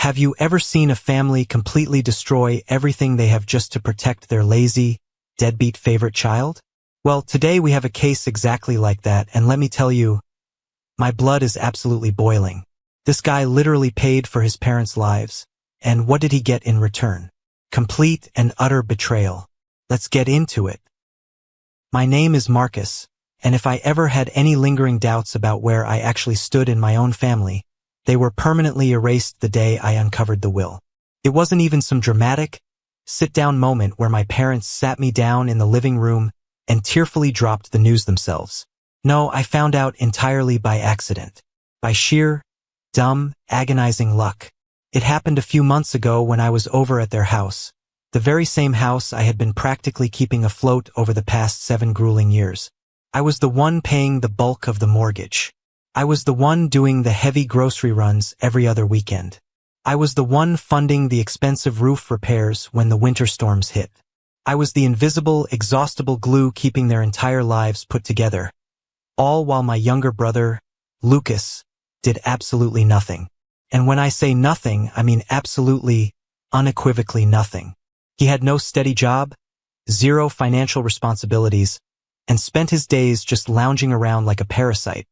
Have you ever seen a family completely destroy everything they have just to protect their lazy, deadbeat favorite child? Well, today we have a case exactly like that, and let me tell you, my blood is absolutely boiling. This guy literally paid for his parents' lives, and what did he get in return? Complete and utter betrayal. Let's get into it. My name is Marcus, and if I ever had any lingering doubts about where I actually stood in my own family, they were permanently erased the day I uncovered the will. It wasn't even some dramatic, sit-down moment where my parents sat me down in the living room and tearfully dropped the news themselves. No, I found out entirely by accident. By sheer, dumb, agonizing luck. It happened a few months ago when I was over at their house. The very same house I had been practically keeping afloat over the past 7 grueling years. I was the one paying the bulk of the mortgage. I was the one doing the heavy grocery runs every other weekend. I was the one funding the expensive roof repairs when the winter storms hit. I was the invisible, exhaustible glue keeping their entire lives put together. All while my younger brother, Lucas, did absolutely nothing. And when I say nothing, I mean absolutely, unequivocally nothing. He had no steady job, 0 financial responsibilities, and spent his days just lounging around like a parasite,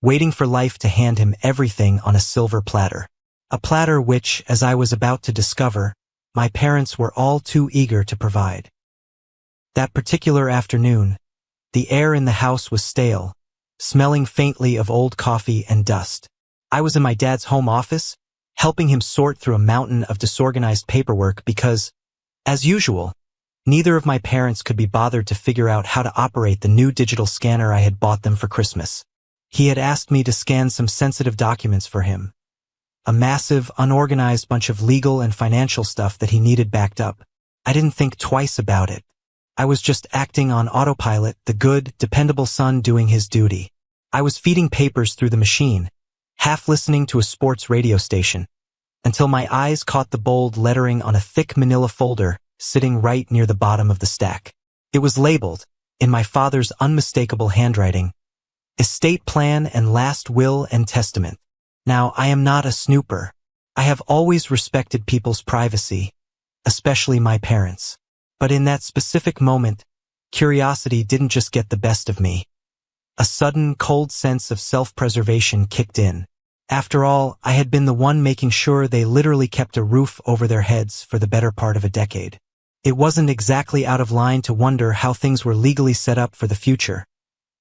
waiting for life to hand him everything on a silver platter. A platter which, as I was about to discover, my parents were all too eager to provide. That particular afternoon, the air in the house was stale, smelling faintly of old coffee and dust. I was in my dad's home office, helping him sort through a mountain of disorganized paperwork because, as usual, neither of my parents could be bothered to figure out how to operate the new digital scanner I had bought them for Christmas. He had asked me to scan some sensitive documents for him. A massive, unorganized bunch of legal and financial stuff that he needed backed up. I didn't think twice about it. I was just acting on autopilot, the good, dependable son doing his duty. I was feeding papers through the machine, half listening to a sports radio station, until my eyes caught the bold lettering on a thick manila folder sitting right near the bottom of the stack. It was labeled, in my father's unmistakable handwriting, Estate Plan and Last Will and Testament. Now, I am not a snooper. I have always respected people's privacy, especially my parents. But in that specific moment, curiosity didn't just get the best of me. A sudden, cold sense of self-preservation kicked in. After all, I had been the one making sure they literally kept a roof over their heads for the better part of a decade. It wasn't exactly out of line to wonder how things were legally set up for the future,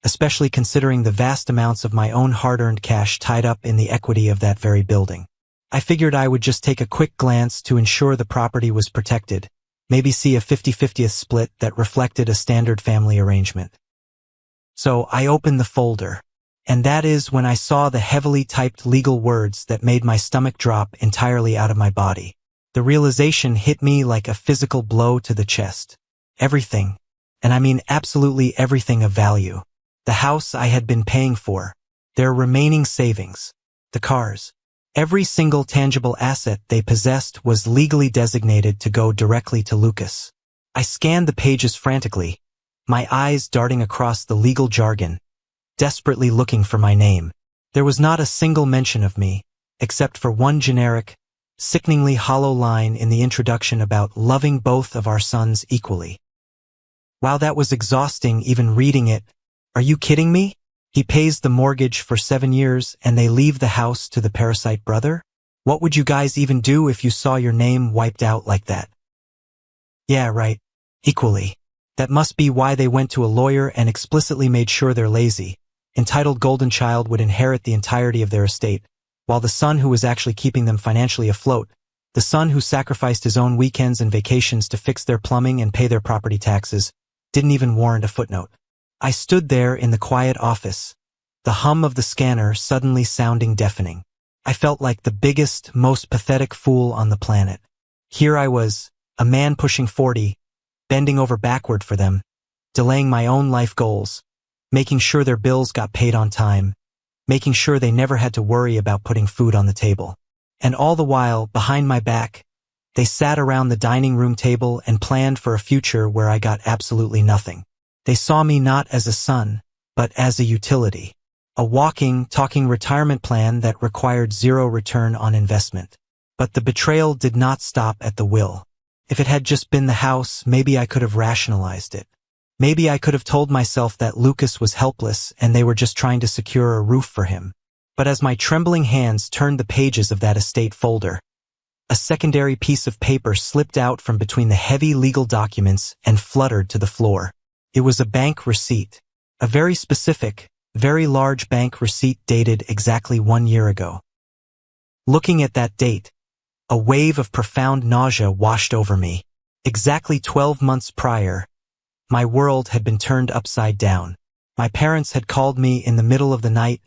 especially considering the vast amounts of my own hard-earned cash tied up in the equity of that very building. I figured I would just take a quick glance to ensure the property was protected, maybe see a 50-50th split that reflected a standard family arrangement. So I opened the folder, and that is when I saw the heavily typed legal words that made my stomach drop entirely out of my body. The realization hit me like a physical blow to the chest. Everything, and I mean absolutely everything of value. The house I had been paying for, their remaining savings, the cars. Every single tangible asset they possessed was legally designated to go directly to Lucas. I scanned the pages frantically, my eyes darting across the legal jargon, desperately looking for my name. There was not a single mention of me, except for one generic, sickeningly hollow line in the introduction about loving both of our sons equally. While that was exhausting even reading it, are you kidding me? He pays the mortgage for 7 years and they leave the house to the parasite brother? What would you guys even do if you saw your name wiped out like that? Yeah, right. Equally. That must be why they went to a lawyer and explicitly made sure their lazy, entitled golden child would inherit the entirety of their estate, while the son who was actually keeping them financially afloat, the son who sacrificed his own weekends and vacations to fix their plumbing and pay their property taxes, didn't even warrant a footnote. I stood there in the quiet office, the hum of the scanner suddenly sounding deafening. I felt like the biggest, most pathetic fool on the planet. Here I was, a man pushing 40, bending over backward for them, delaying my own life goals, making sure their bills got paid on time, making sure they never had to worry about putting food on the table. And all the while, behind my back, they sat around the dining room table and planned for a future where I got absolutely nothing. They saw me not as a son, but as a utility. A walking, talking retirement plan that required 0 return on investment. But the betrayal did not stop at the will. If it had just been the house, maybe I could have rationalized it. Maybe I could have told myself that Lucas was helpless and they were just trying to secure a roof for him. But as my trembling hands turned the pages of that estate folder, a secondary piece of paper slipped out from between the heavy legal documents and fluttered to the floor. It was a bank receipt. A very specific, very large bank receipt dated exactly 1 year ago. Looking at that date, a wave of profound nausea washed over me. Exactly 12 months prior, my world had been turned upside down. My parents had called me in the middle of the night,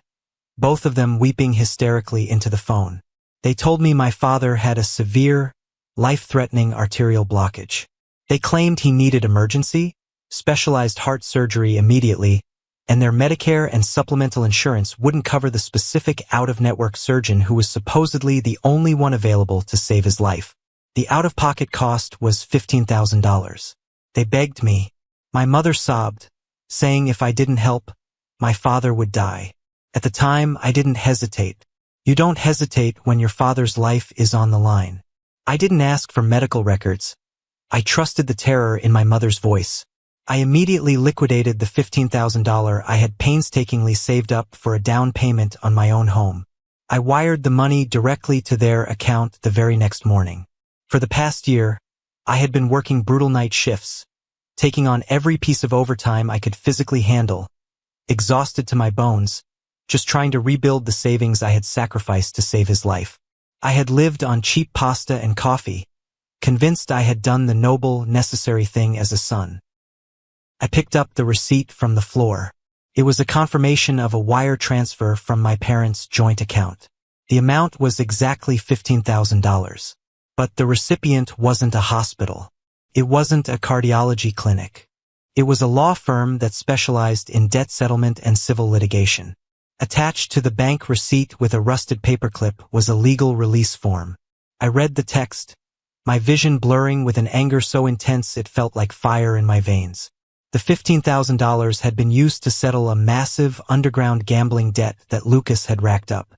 both of them weeping hysterically into the phone. They told me my father had a severe, life-threatening arterial blockage. They claimed he needed emergency, specialized heart surgery immediately, and their Medicare and supplemental insurance wouldn't cover the specific out-of-network surgeon who was supposedly the only one available to save his life. The out-of-pocket cost was $15,000. They begged me. My mother sobbed, saying if I didn't help, my father would die. At the time, I didn't hesitate. You don't hesitate when your father's life is on the line. I didn't ask for medical records. I trusted the terror in my mother's voice. I immediately liquidated the $15,000 I had painstakingly saved up for a down payment on my own home. I wired the money directly to their account the very next morning. For the past year, I had been working brutal night shifts, taking on every piece of overtime I could physically handle, exhausted to my bones, just trying to rebuild the savings I had sacrificed to save his life. I had lived on cheap pasta and coffee, convinced I had done the noble, necessary thing as a son. I picked up the receipt from the floor. It was a confirmation of a wire transfer from my parents' joint account. The amount was exactly $15,000. But the recipient wasn't a hospital. It wasn't a cardiology clinic. It was a law firm that specialized in debt settlement and civil litigation. Attached to the bank receipt with a rusted paperclip was a legal release form. I read the text, my vision blurring with an anger so intense it felt like fire in my veins. The $15,000 had been used to settle a massive underground gambling debt that Lucas had racked up.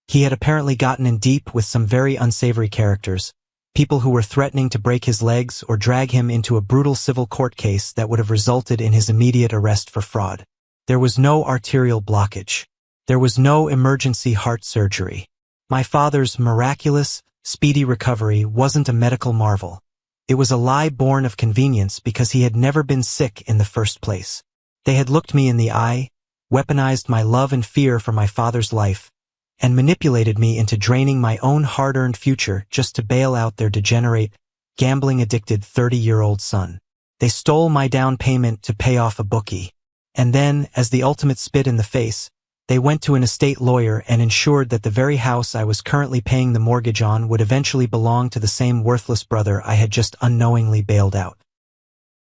He had apparently gotten in deep with some very unsavory characters, people who were threatening to break his legs or drag him into a brutal civil court case that would have resulted in his immediate arrest for fraud. There was no arterial blockage. There was no emergency heart surgery. My father's miraculous, speedy recovery wasn't a medical marvel. It was a lie born of convenience because he had never been sick in the first place. They had looked me in the eye, weaponized my love and fear for my father's life, and manipulated me into draining my own hard-earned future just to bail out their degenerate, gambling-addicted 30-year-old son. They stole my down payment to pay off a bookie. And then, as the ultimate spit in the face, they went to an estate lawyer and ensured that the very house I was currently paying the mortgage on would eventually belong to the same worthless brother I had just unknowingly bailed out.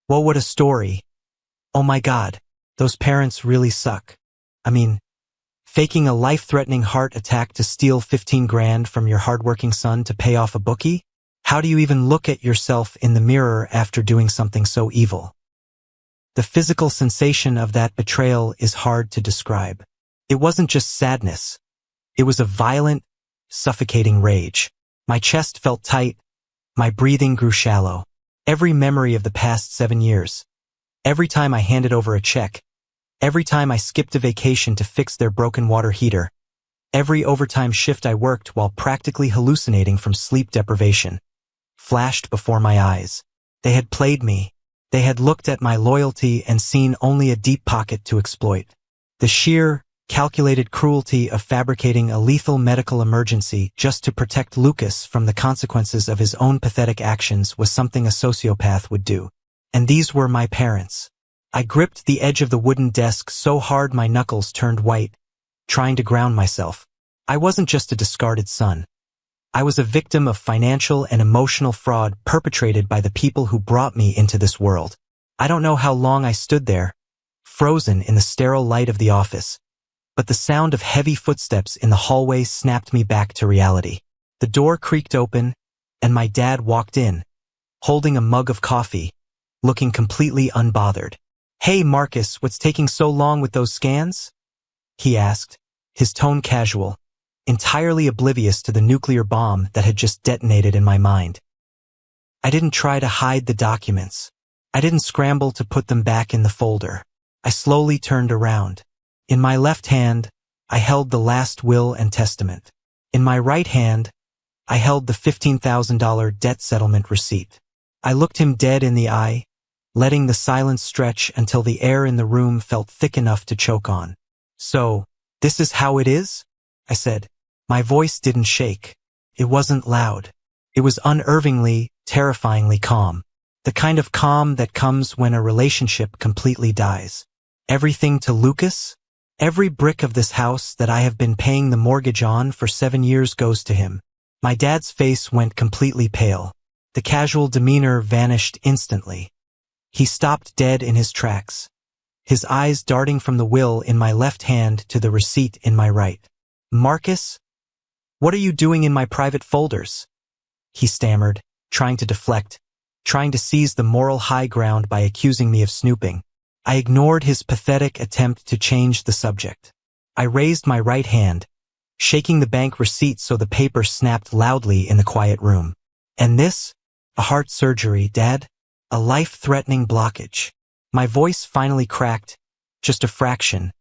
Well, what a story. Oh my God, those parents really suck. I mean, faking a life-threatening heart attack to steal 15 grand from your hardworking son to pay off a bookie? How do you even look at yourself in the mirror after doing something so evil? The physical sensation of that betrayal is hard to describe. It wasn't just sadness. It was a violent, suffocating rage. My chest felt tight. My breathing grew shallow. Every memory of the past 7 years. Every time I handed over a check. Every time I skipped a vacation to fix their broken water heater. Every overtime shift I worked while practically hallucinating from sleep deprivation flashed before my eyes. They had played me. They had looked at my loyalty and seen only a deep pocket to exploit. The sheer, calculated cruelty of fabricating a lethal medical emergency just to protect Lucas from the consequences of his own pathetic actions was something a sociopath would do. And these were my parents. I gripped the edge of the wooden desk so hard my knuckles turned white, trying to ground myself. I wasn't just a discarded son. I was a victim of financial and emotional fraud perpetrated by the people who brought me into this world. I don't know how long I stood there, frozen in the sterile light of the office, but the sound of heavy footsteps in the hallway snapped me back to reality. The door creaked open, and my dad walked in, holding a mug of coffee, looking completely unbothered. "Hey, Marcus, what's taking so long with those scans?" he asked, his tone casual, entirely oblivious to the nuclear bomb that had just detonated in my mind. I didn't try to hide the documents. I didn't scramble to put them back in the folder. I slowly turned around. In my left hand, I held the last will and testament. In my right hand, I held the $15,000 debt settlement receipt. I looked him dead in the eye, letting the silence stretch until the air in the room felt thick enough to choke on. "So, this is how it is?" I said. My voice didn't shake. It wasn't loud. It was unnervingly, terrifyingly calm. The kind of calm that comes when a relationship completely dies. "Everything to Lucas? Every brick of this house that I have been paying the mortgage on for 7 years goes to him." My dad's face went completely pale. The casual demeanor vanished instantly. He stopped dead in his tracks, his eyes darting from the will in my left hand to the receipt in my right. "Marcus, what are you doing in my private folders?" he stammered, trying to deflect, trying to seize the moral high ground by accusing me of snooping. I ignored his pathetic attempt to change the subject. I raised my right hand, shaking the bank receipt so the paper snapped loudly in the quiet room. "And this? A heart surgery, Dad? A life-threatening blockage." My voice finally cracked, just a fraction,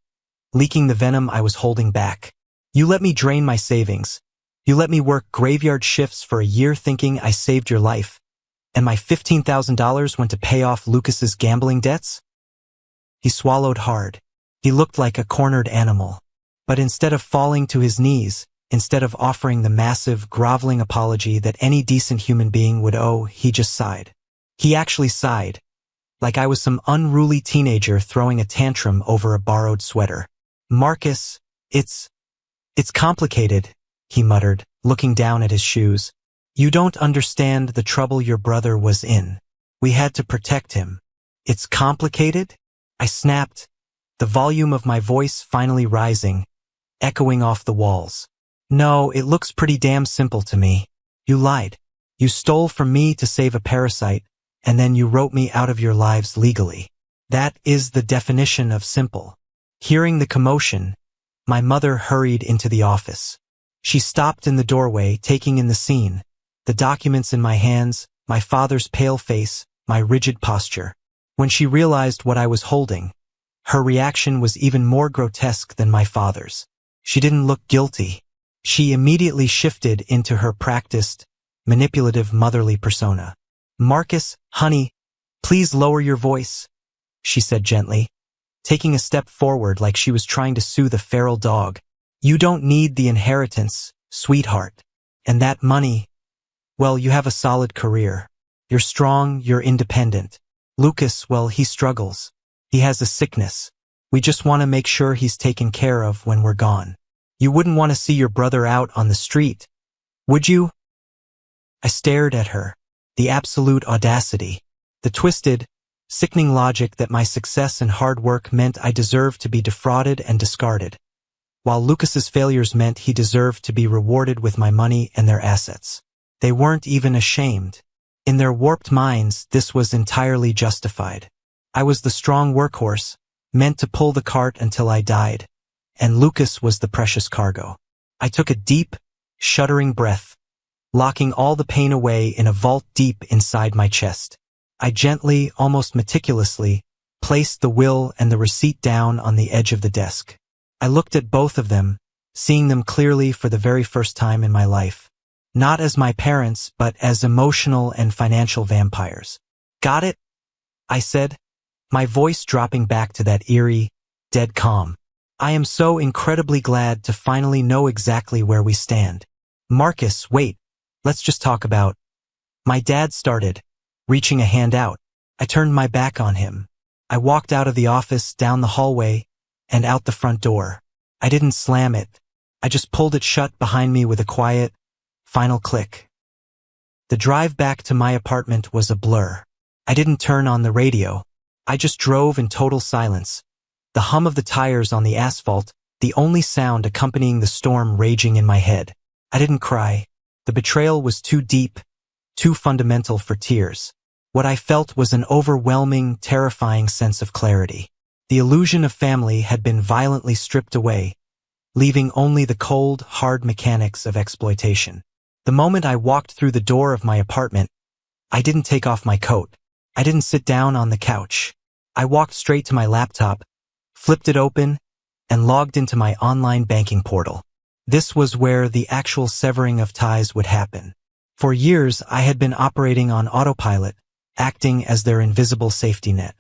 leaking the venom I was holding back. "You let me drain my savings. You let me work graveyard shifts for a year thinking I saved your life, and my $15,000 went to pay off Lucas's gambling debts?" He swallowed hard. He looked like a cornered animal. But instead of falling to his knees, instead of offering the massive, groveling apology that any decent human being would owe, he just sighed. He actually sighed, like I was some unruly teenager throwing a tantrum over a borrowed sweater. "Marcus, it's complicated," he muttered, looking down at his shoes. "You don't understand the trouble your brother was in. We had to protect him." "It's complicated?" I snapped, the volume of my voice finally rising, echoing off the walls. "No, it looks pretty damn simple to me. You lied. You stole from me to save a parasite, and then you wrote me out of your lives legally. That is the definition of simple." Hearing the commotion, my mother hurried into the office. She stopped in the doorway, taking in the scene, the documents in my hands, my father's pale face, my rigid posture. When she realized what I was holding, her reaction was even more grotesque than my father's. She didn't look guilty. She immediately shifted into her practiced, manipulative motherly persona. "Marcus, honey, please lower your voice," she said gently, taking a step forward like she was trying to soothe a feral dog. "You don't need the inheritance, sweetheart. And that money, well, you have a solid career. You're strong, you're independent. Lucas, well, he struggles. He has a sickness. We just want to make sure he's taken care of when we're gone. You wouldn't want to see your brother out on the street, would you?" I stared at her, the absolute audacity, the twisted, sickening logic that my success and hard work meant I deserved to be defrauded and discarded, while Lucas's failures meant he deserved to be rewarded with my money and their assets. They weren't even ashamed. In their warped minds, this was entirely justified. I was the strong workhorse, meant to pull the cart until I died, and Lucas was the precious cargo. I took a deep, shuddering breath, locking all the pain away in a vault deep inside my chest. I gently, almost meticulously, placed the will and the receipt down on the edge of the desk. I looked at both of them, seeing them clearly for the very first time in my life. Not as my parents, but as emotional and financial vampires. "Got it?" I said, my voice dropping back to that eerie, dead calm. "I am so incredibly glad to finally know exactly where we stand." "Marcus, wait, let's just talk about—" My dad started, reaching a hand out. I turned my back on him. I walked out of the office, down the hallway, and out the front door. I didn't slam it. I just pulled it shut behind me with a quiet, final click. The drive back to my apartment was a blur. I didn't turn on the radio. I just drove in total silence. The hum of the tires on the asphalt, the only sound accompanying the storm raging in my head. I didn't cry. The betrayal was too deep, too fundamental for tears. What I felt was an overwhelming, terrifying sense of clarity. The illusion of family had been violently stripped away, leaving only the cold, hard mechanics of exploitation. The moment I walked through the door of my apartment, I didn't take off my coat. I didn't sit down on the couch. I walked straight to my laptop, flipped it open, and logged into my online banking portal. This was where the actual severing of ties would happen. For years, I had been operating on autopilot, acting as their invisible safety net.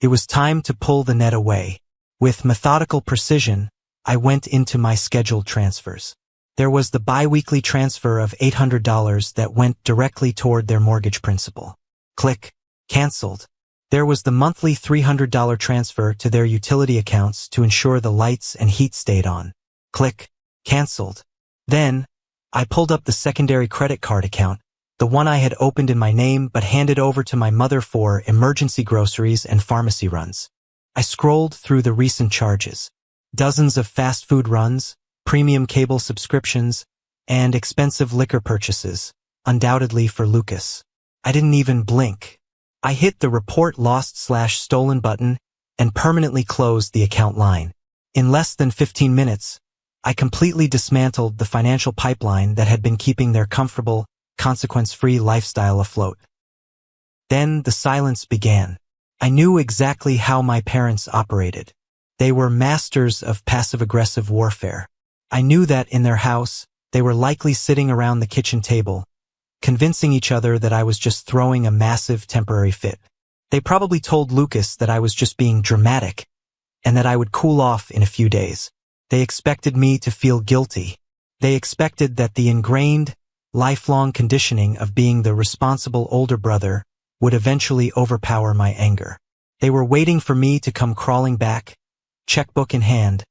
It was time to pull the net away. With methodical precision, I went into my scheduled transfers. There was the bi-weekly transfer of $800 that went directly toward their mortgage principal. Click. Cancelled. There was the monthly $300 transfer to their utility accounts to ensure the lights and heat stayed on. Click. Cancelled. Then, I pulled up the secondary credit card account, the one I had opened in my name but handed over to my mother for emergency groceries and pharmacy runs. I scrolled through the recent charges. Dozens of fast food runs, premium cable subscriptions, and expensive liquor purchases, undoubtedly for Lucas. I didn't even blink. I hit the Report Lost/Stolen button and permanently closed the account line. In less than 15 minutes, I completely dismantled the financial pipeline that had been keeping their comfortable, consequence-free lifestyle afloat. Then the silence began. I knew exactly how my parents operated. They were masters of passive-aggressive warfare. I knew that in their house, they were likely sitting around the kitchen table, convincing each other that I was just throwing a massive temporary fit. They probably told Lucas that I was just being dramatic and that I would cool off in a few days. They expected me to feel guilty. They expected that the ingrained, lifelong conditioning of being the responsible older brother would eventually overpower my anger. They were waiting for me to come crawling back, checkbook in hand,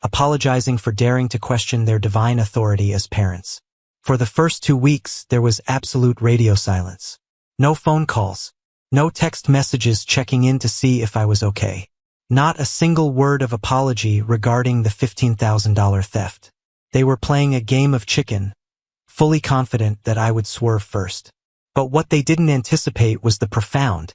apologizing for daring to question their divine authority as parents. For the first 2 weeks, there was absolute radio silence. No phone calls. No text messages checking in to see if I was okay. Not a single word of apology regarding the $15,000 theft. They were playing a game of chicken, fully confident that I would swerve first. But what they didn't anticipate was the profound,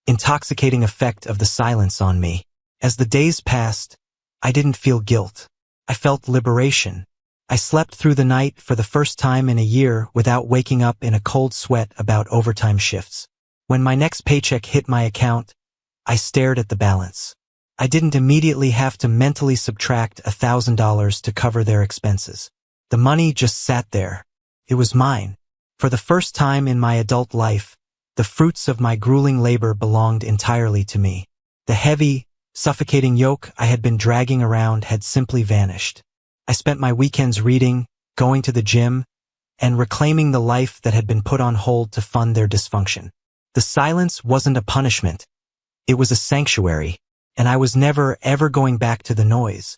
intoxicating effect of the silence on me. As the days passed, I didn't feel guilt. I felt liberation. I slept through the night for the first time in a year without waking up in a cold sweat about overtime shifts. When my next paycheck hit my account, I stared at the balance. I didn't immediately have to mentally subtract $1,000 to cover their expenses. The money just sat there. It was mine. For the first time in my adult life, the fruits of my grueling labor belonged entirely to me. The heavy, suffocating yoke I had been dragging around had simply vanished. I spent my weekends reading, going to the gym, and reclaiming the life that had been put on hold to fund their dysfunction. The silence wasn't a punishment. It was a sanctuary, and I was never, ever going back to the noise.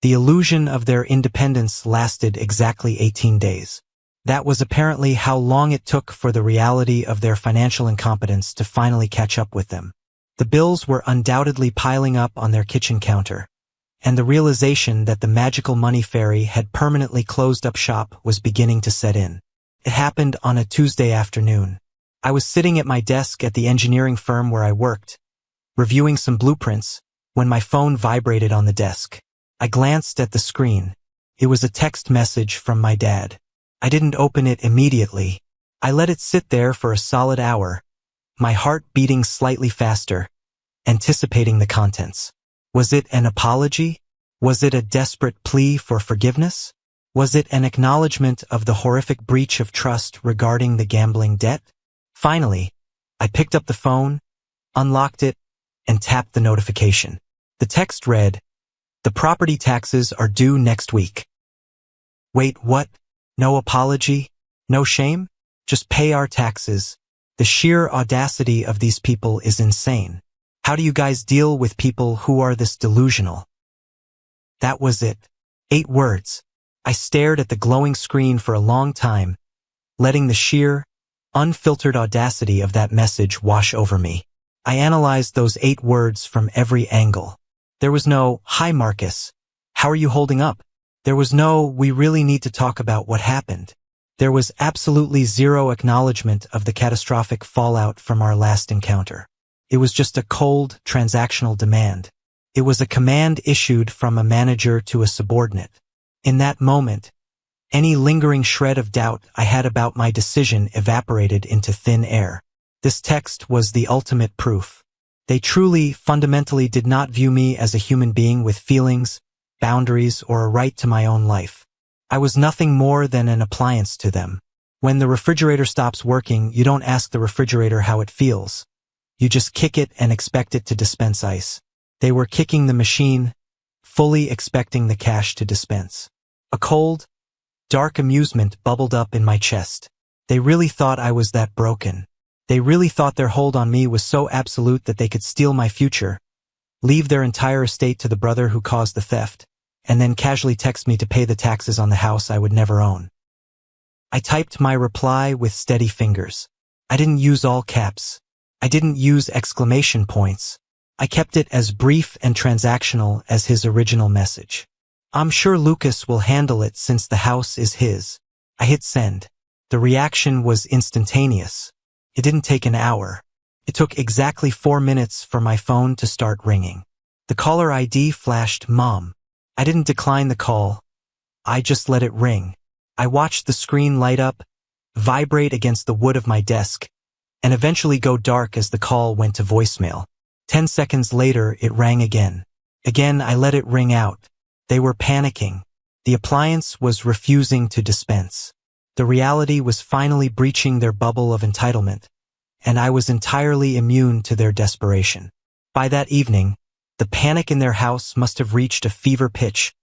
The illusion of their independence lasted exactly 18 days. That was apparently how long it took for the reality of their financial incompetence to finally catch up with them. The bills were undoubtedly piling up on their kitchen counter, and the realization that the magical money fairy had permanently closed up shop was beginning to set in. It happened on a Tuesday afternoon. I was sitting at my desk at the engineering firm where I worked, reviewing some blueprints, when my phone vibrated on the desk. I glanced at the screen. It was a text message from my dad. I didn't open it immediately. I let it sit there for a solid hour, my heart beating slightly faster, anticipating the contents. Was it an apology? Was it a desperate plea for forgiveness? Was it an acknowledgement of the horrific breach of trust regarding the gambling debt? Finally, I picked up the phone, unlocked it, and tapped the notification. The text read, "The property taxes are due next week." Wait, what? No apology? No shame? Just pay our taxes. The sheer audacity of these people is insane. How do you guys deal with people who are this delusional? That was it. 8 words. I stared at the glowing screen for a long time, letting the sheer, unfiltered audacity of that message wash over me. I analyzed those 8 words from every angle. There was no, "Hi Marcus, how are you holding up?" There was no, "We really need to talk about what happened." There was absolutely zero acknowledgement of the catastrophic fallout from our last encounter. It was just a cold, transactional demand. It was a command issued from a manager to a subordinate. In that moment, any lingering shred of doubt I had about my decision evaporated into thin air. This text was the ultimate proof. They truly, fundamentally did not view me as a human being with feelings, boundaries, or a right to my own life. I was nothing more than an appliance to them. When the refrigerator stops working, you don't ask the refrigerator how it feels. You just kick it and expect it to dispense ice. They were kicking the machine, fully expecting the cash to dispense. A cold, dark amusement bubbled up in my chest. They really thought I was that broken. They really thought their hold on me was so absolute that they could steal my future, leave their entire estate to the brother who caused the theft, and then casually text me to pay the taxes on the house I would never own. I typed my reply with steady fingers. I didn't use all caps. I didn't use exclamation points. I kept it as brief and transactional as his original message. I'm sure Lucas will handle it since the house is his. I hit send. The reaction was instantaneous. It didn't take an hour. It took exactly 4 minutes for my phone to start ringing. The caller ID flashed Mom. I didn't decline the call. I just let it ring. I watched the screen light up, vibrate against the wood of my desk, and eventually go dark as the call went to voicemail. 10 seconds later, it rang again. Again, I let it ring out. They were panicking. The appliance was refusing to dispense. The reality was finally breaching their bubble of entitlement, and I was entirely immune to their desperation. By that evening, the panic in their house must have reached a fever pitch,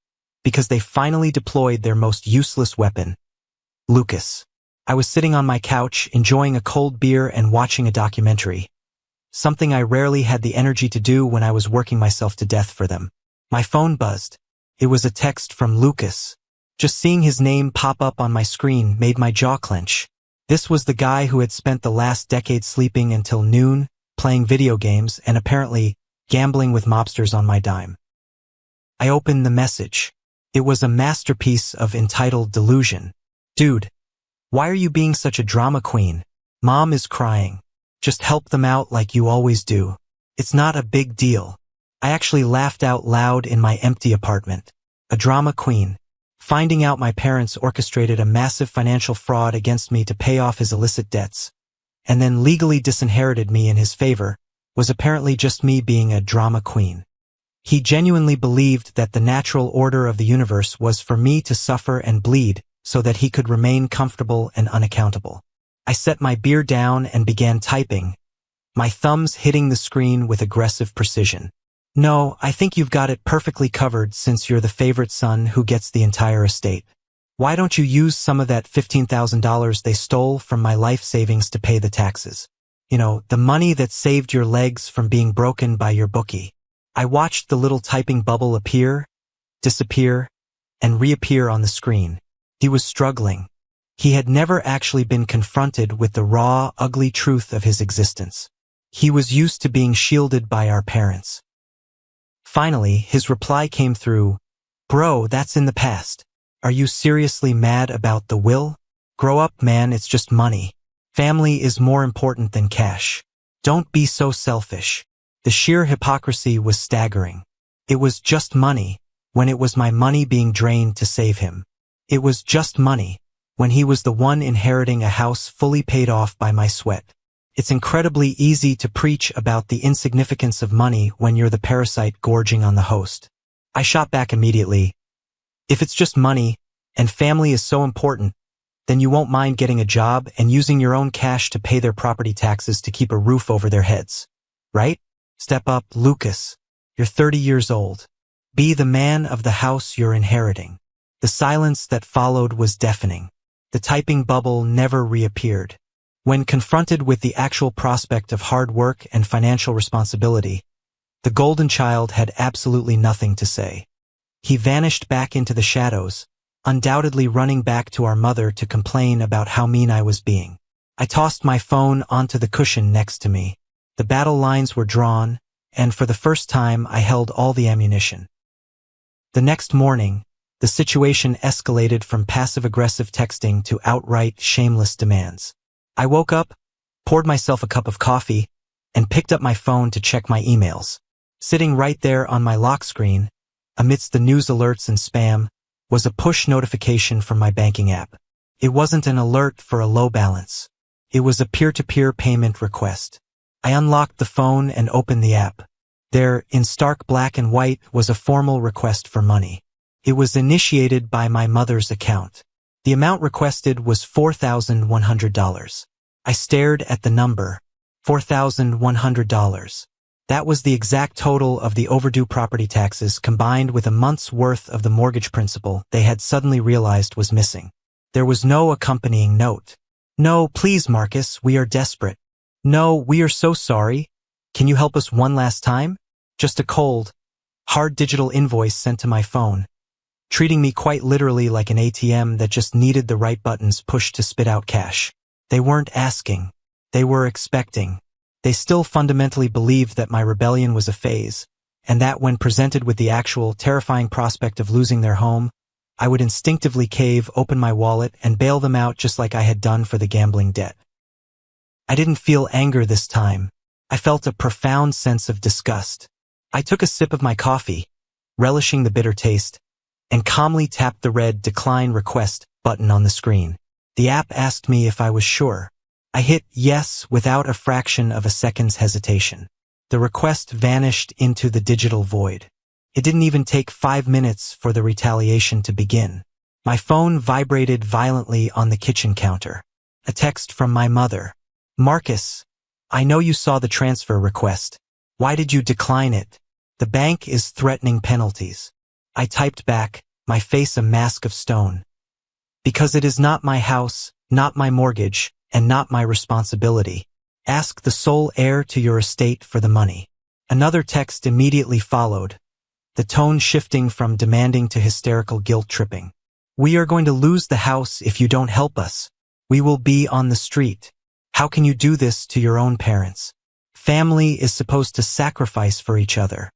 because they finally deployed their most useless weapon, Lucas. I was sitting on my couch, enjoying a cold beer and watching a documentary, something I rarely had the energy to do when I was working myself to death for them. My phone buzzed. It was a text from Lucas. Just seeing his name pop up on my screen made my jaw clench. This was the guy who had spent the last decade sleeping until noon, playing video games, and apparently gambling with mobsters on my dime. I opened the message. It was a masterpiece of entitled delusion. Dude, why are you being such a drama queen? Mom is crying. Just help them out like you always do. It's not a big deal. I actually laughed out loud in my empty apartment. A drama queen. Finding out my parents orchestrated a massive financial fraud against me to pay off his illicit debts, and then legally disinherited me in his favor, was apparently just me being a drama queen. He genuinely believed that the natural order of the universe was for me to suffer and bleed so that he could remain comfortable and unaccountable. I set my beer down and began typing, my thumbs hitting the screen with aggressive precision. No, I think you've got it perfectly covered since you're the favorite son who gets the entire estate. Why don't you use some of that $15,000 they stole from my life savings to pay the taxes? You know, the money that saved your legs from being broken by your bookie. I watched the little typing bubble appear, disappear, and reappear on the screen. He was struggling. He had never actually been confronted with the raw, ugly truth of his existence. He was used to being shielded by our parents. Finally, his reply came through, Bro, that's in the past. Are you seriously mad about the will? Grow up, man, it's just money. Family is more important than cash. Don't be so selfish. The sheer hypocrisy was staggering. It was just money, when it was my money being drained to save him. It was just money, when he was the one inheriting a house fully paid off by my sweat. It's incredibly easy to preach about the insignificance of money when you're the parasite gorging on the host. I shot back immediately. If it's just money, and family is so important, then you won't mind getting a job and using your own cash to pay their property taxes to keep a roof over their heads. Right? Step up, Lucas. You're 30 years old. Be the man of the house you're inheriting. The silence that followed was deafening. The typing bubble never reappeared. When confronted with the actual prospect of hard work and financial responsibility, the golden child had absolutely nothing to say. He vanished back into the shadows, undoubtedly running back to our mother to complain about how mean I was being. I tossed my phone onto the cushion next to me. The battle lines were drawn, and for the first time I held all the ammunition. The next morning, the situation escalated from passive-aggressive texting to outright shameless demands. I woke up, poured myself a cup of coffee, and picked up my phone to check my emails. Sitting right there on my lock screen, amidst the news alerts and spam, was a push notification from my banking app. It wasn't an alert for a low balance. It was a peer-to-peer payment request. I unlocked the phone and opened the app. There, in stark black and white, was a formal request for money. It was initiated by my mother's account. The amount requested was $4,100. I stared at the number. $4,100. That was the exact total of the overdue property taxes combined with a month's worth of the mortgage principal they had suddenly realized was missing. There was no accompanying note. "No, please, Marcus, we are desperate. No, we are so sorry. Can you help us one last time?" Just a cold, hard digital invoice sent to my phone, treating me quite literally like an ATM that just needed the right buttons pushed to spit out cash. They weren't asking. They were expecting. They still fundamentally believed that my rebellion was a phase, and that when presented with the actual, terrifying prospect of losing their home, I would instinctively cave, open my wallet, and bail them out just like I had done for the gambling debt. I didn't feel anger this time. I felt a profound sense of disgust. I took a sip of my coffee, relishing the bitter taste, and calmly tapped the red "Decline Request" button on the screen. The app asked me if I was sure. I hit yes without a fraction of a second's hesitation. The request vanished into the digital void. It didn't even take 5 minutes for the retaliation to begin. My phone vibrated violently on the kitchen counter. A text from my mother. "Marcus, I know you saw the transfer request. Why did you decline it? The bank is threatening penalties." I typed back, my face a mask of stone. "Because it is not my house, not my mortgage, and not my responsibility. Ask the sole heir to your estate for the money." Another text immediately followed, the tone shifting from demanding to hysterical guilt-tripping. "We are going to lose the house if you don't help us. We will be on the street. How can you do this to your own parents? Family is supposed to sacrifice for each other."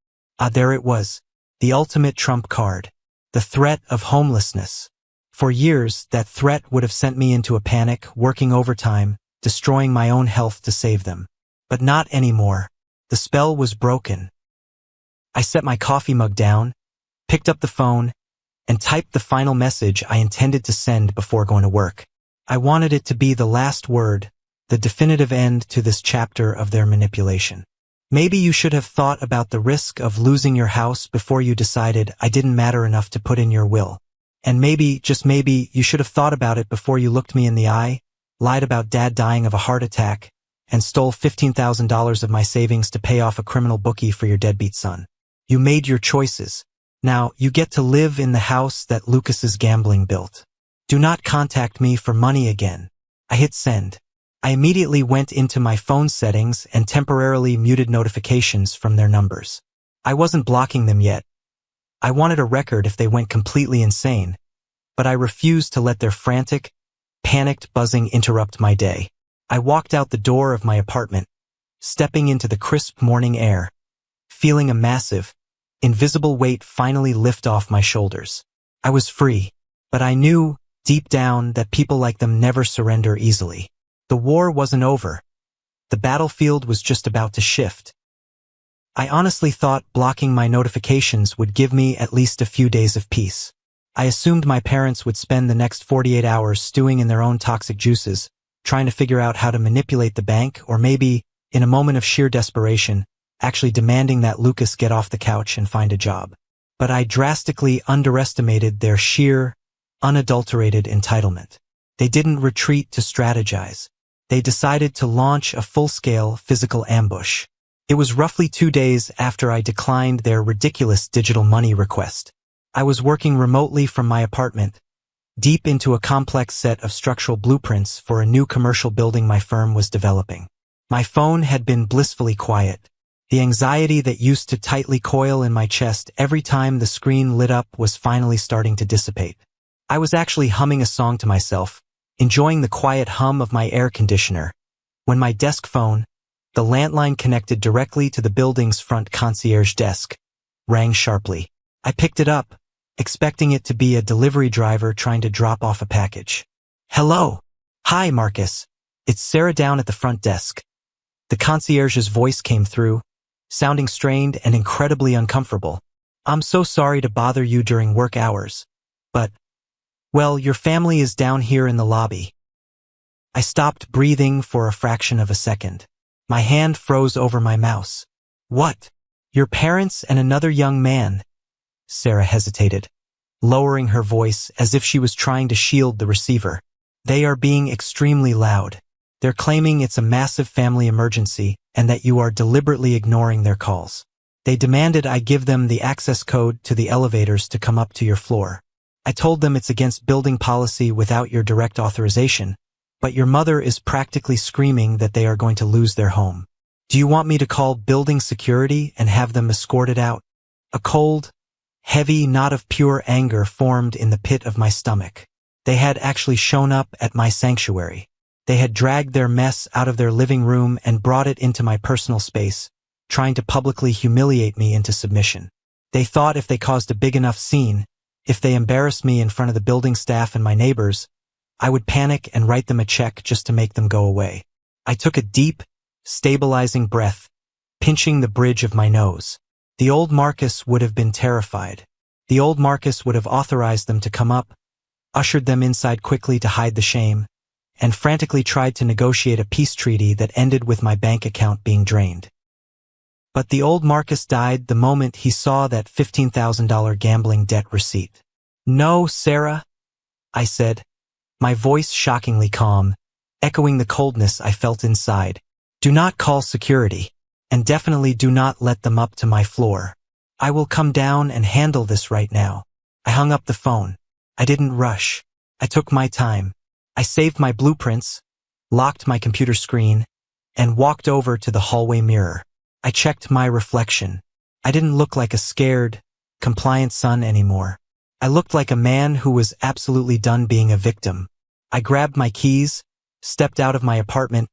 There it was, the ultimate trump card, the threat of homelessness. For years, that threat would have sent me into a panic, working overtime, destroying my own health to save them. But not anymore. The spell was broken. I set my coffee mug down, picked up the phone, and typed the final message I intended to send before going to work. I wanted it to be the last word, the definitive end to this chapter of their manipulation. Maybe you should have thought about the risk of losing your house before you decided I didn't matter enough to put in your will. And maybe, just maybe, you should have thought about it before you looked me in the eye, lied about Dad dying of a heart attack, and stole $15,000 of my savings to pay off a criminal bookie for your deadbeat son. You made your choices. Now, you get to live in the house that Lucas's gambling built. Do not contact me for money again. I hit send. I immediately went into my phone settings and temporarily muted notifications from their numbers. I wasn't blocking them yet. I wanted a record if they went completely insane, but I refused to let their frantic, panicked buzzing interrupt my day. I walked out the door of my apartment, stepping into the crisp morning air, feeling a massive, invisible weight finally lift off my shoulders. I was free, but I knew, deep down, that people like them never surrender easily. The war wasn't over. The battlefield was just about to shift. I honestly thought blocking my notifications would give me at least a few days of peace. I assumed my parents would spend the next 48 hours stewing in their own toxic juices, trying to figure out how to manipulate the bank, or maybe, in a moment of sheer desperation, actually demanding that Lucas get off the couch and find a job. But I drastically underestimated their sheer, unadulterated entitlement. They didn't retreat to strategize. They decided to launch a full-scale physical ambush. It was roughly 2 days after I declined their ridiculous digital money request. I was working remotely from my apartment, deep into a complex set of structural blueprints for a new commercial building my firm was developing. My phone had been blissfully quiet. The anxiety that used to tightly coil in my chest every time the screen lit up was finally starting to dissipate. I was actually humming a song to myself, enjoying the quiet hum of my air conditioner, when my desk phone, the landline connected directly to the building's front concierge desk, rang sharply. I picked it up, expecting it to be a delivery driver trying to drop off a package. "Hello. Hi, Marcus. It's Sarah down at the front desk." The concierge's voice came through, sounding strained and incredibly uncomfortable. I'm so sorry to bother you during work hours, but, well, your family is down here in the lobby. I stopped breathing for a fraction of a second. My hand froze over my mouse. What? Your parents and another young man? Sarah hesitated, lowering her voice as if she was trying to shield the receiver. They are being extremely loud. They're claiming it's a massive family emergency and that you are deliberately ignoring their calls. They demanded I give them the access code to the elevators to come up to your floor. I told them it's against building policy without your direct authorization, but your mother is practically screaming that they are going to lose their home. Do you want me to call building security and have them escorted out? A cold, heavy knot of pure anger formed in the pit of my stomach. They had actually shown up at my sanctuary. They had dragged their mess out of their living room and brought it into my personal space, trying to publicly humiliate me into submission. They thought if they caused a big enough scene, if they embarrassed me in front of the building staff and my neighbors, I would panic and write them a check just to make them go away. I took a deep, stabilizing breath, pinching the bridge of my nose. The old Marcus would have been terrified. The old Marcus would have authorized them to come up, ushered them inside quickly to hide the shame, and frantically tried to negotiate a peace treaty that ended with my bank account being drained. But the old Marcus died the moment he saw that $15,000 gambling debt receipt. No, Sarah, I said, my voice shockingly calm, echoing the coldness I felt inside. Do not call security, and definitely do not let them up to my floor. I will come down and handle this right now. I hung up the phone. I didn't rush. I took my time. I saved my blueprints, locked my computer screen, and walked over to the hallway mirror. I checked my reflection. I didn't look like a scared, compliant son anymore. I looked like a man who was absolutely done being a victim. I grabbed my keys, stepped out of my apartment,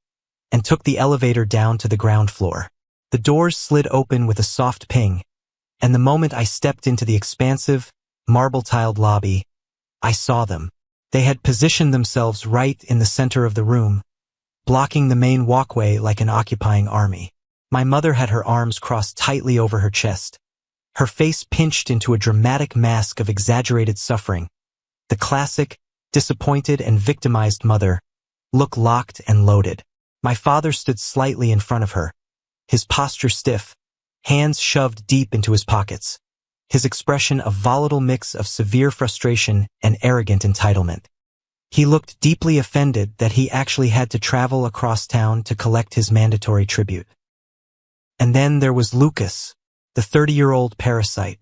and took the elevator down to the ground floor. The doors slid open with a soft ping, and the moment I stepped into the expansive, marble-tiled lobby, I saw them. They had positioned themselves right in the center of the room, blocking the main walkway like an occupying army. My mother had her arms crossed tightly over her chest, her face pinched into a dramatic mask of exaggerated suffering. The classic, disappointed and victimized mother, look locked and loaded. My father stood slightly in front of her, his posture stiff, hands shoved deep into his pockets, his expression a volatile mix of severe frustration and arrogant entitlement. He looked deeply offended that he actually had to travel across town to collect his mandatory tribute. And then there was Lucas, the 30-year-old parasite.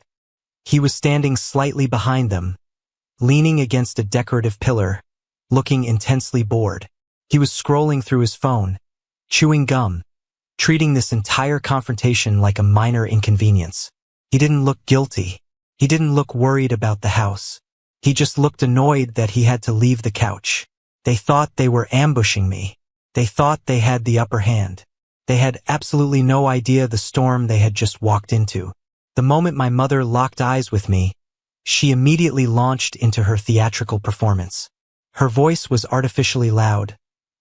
He was standing slightly behind them, leaning against a decorative pillar, looking intensely bored. He was scrolling through his phone, chewing gum, treating this entire confrontation like a minor inconvenience. He didn't look guilty. He didn't look worried about the house. He just looked annoyed that he had to leave the couch. They thought they were ambushing me. They thought they had the upper hand. They had absolutely no idea the storm they had just walked into. The moment my mother locked eyes with me, she immediately launched into her theatrical performance. Her voice was artificially loud,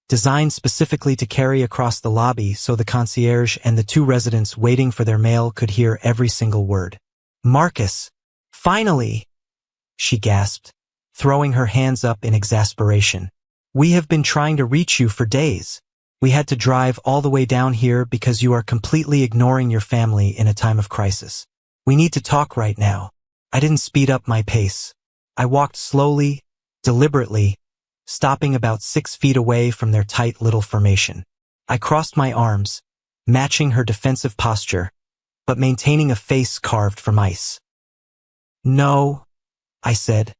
designed specifically to carry across the lobby so the concierge and the two residents waiting for their mail could hear every single word. Marcus, finally, she gasped, throwing her hands up in exasperation. We have been trying to reach you for days. We had to drive all the way down here because you are completely ignoring your family in a time of crisis. We need to talk right now. I didn't speed up my pace. I walked slowly, deliberately, stopping about 6 feet away from their tight little formation. I crossed my arms, matching her defensive posture, but maintaining a face carved from ice. No, I said,